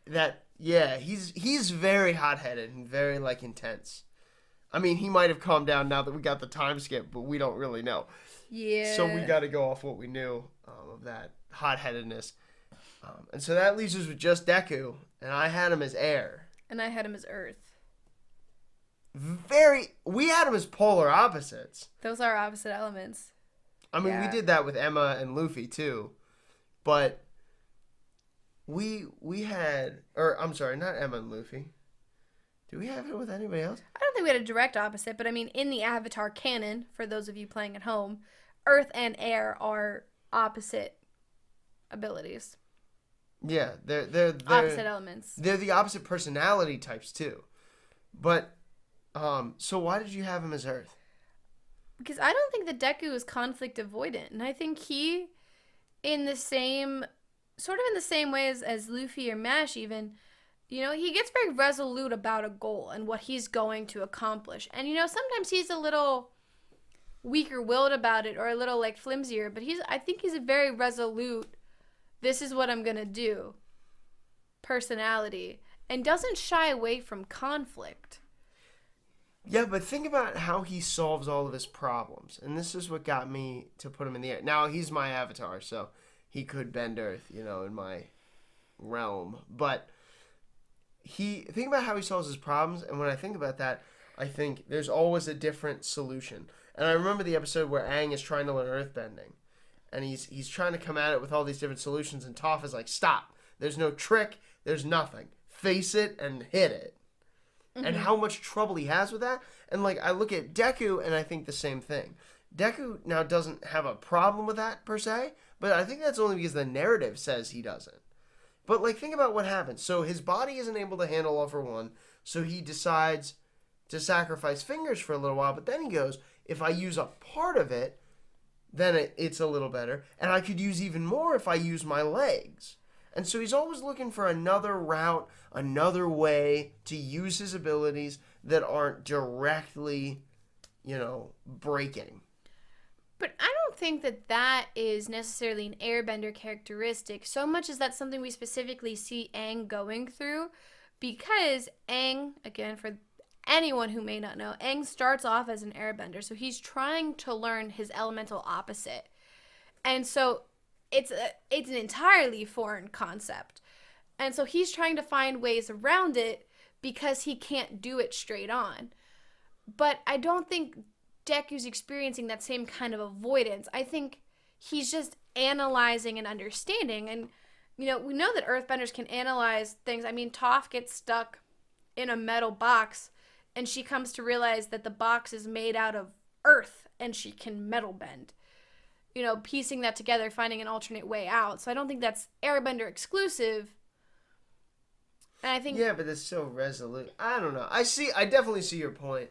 yeah, he's very hot-headed and very like intense. I mean, he might have calmed down now that we got the time skip, but we don't really know. Yeah. So we got to go off what we knew of that hot-headedness. And so that leaves us with just Deku, and I had him as air. And I had him as earth. We had him as polar opposites. Those are opposite elements. I mean, we did that with Emma and Luffy too, but we had, or I'm sorry, not Emma and Luffy. Do we have it with anybody else? I don't think we had a direct opposite, but I mean, in the Avatar canon, for those of you playing at home, earth and air are opposite abilities. Yeah, they're opposite elements. They're the opposite personality types too. But so why did you have him as Earth? Because I don't think that Deku is conflict avoidant, and I think he, in the same way as Luffy or Mash even, he gets very resolute about a goal and what he's going to accomplish. And sometimes he's a little weaker-willed about it or a little like flimsier, but I think he's a very resolute, this is what I'm going to do personality, and doesn't shy away from conflict. Yeah, but think about how he solves all of his problems. And this is what got me to put him in the air. Now, he's my avatar, so he could bend Earth, in my realm. But think about how he solves his problems. And when I think about that, I think there's always a different solution. And I remember the episode where Aang is trying to learn earthbending. And he's trying to come at it with all these different solutions. And Toph is like, stop. There's no trick. There's nothing. Face it and hit it. And how much trouble he has with that. And, I look at Deku, and I think the same thing. Deku now doesn't have a problem with that, per se, but I think that's only because the narrative says he doesn't. But, think about what happens. So his body isn't able to handle all for one, so he decides to sacrifice fingers for a little while, but then he goes, if I use a part of it, then it's a little better, and I could use even more if I use my legs. And so he's always looking for another route, another way to use his abilities that aren't directly, breaking. But I don't think that is necessarily an airbender characteristic, so much as that's something we specifically see Aang going through, because Aang, again, for anyone who may not know, Aang starts off as an airbender, so he's trying to learn his elemental opposite. And so it's an entirely foreign concept. And so he's trying to find ways around it because he can't do it straight on. But I don't think Deku's experiencing that same kind of avoidance. I think he's just analyzing and understanding. And, we know that earthbenders can analyze things. I mean, Toph gets stuck in a metal box, and she comes to realize that the box is made out of earth, and she can metal bend. Piecing that together, finding an alternate way out. So I don't think that's airbender exclusive. And I think... Yeah, but it's so resolute. I don't know. I definitely see your point.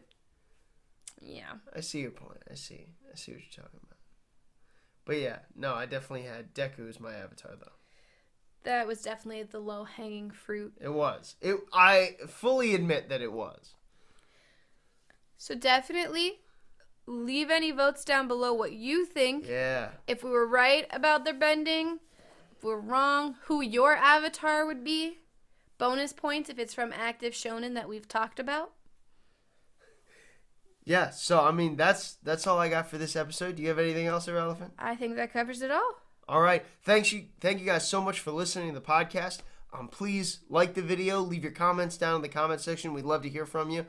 Yeah. I see your point. I see what you're talking about. But yeah, no, I definitely had Deku as my avatar, though. That was definitely the low-hanging fruit. It was. I fully admit that it was. So definitely... leave any votes down below what you think. Yeah. If we were right about their bending, if we're wrong, who your avatar would be. Bonus points if it's from active shonen that we've talked about. Yeah, so I mean that's all I got for this episode. Do you have anything else, Irrelevant? I think that covers it all. All right. Thank you guys so much for listening to the podcast. Please like the video, leave your comments down in the comment section. We'd love to hear from you.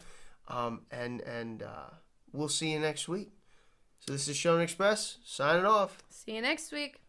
We'll see you next week. So this is Shonen Express, signing off. See you next week.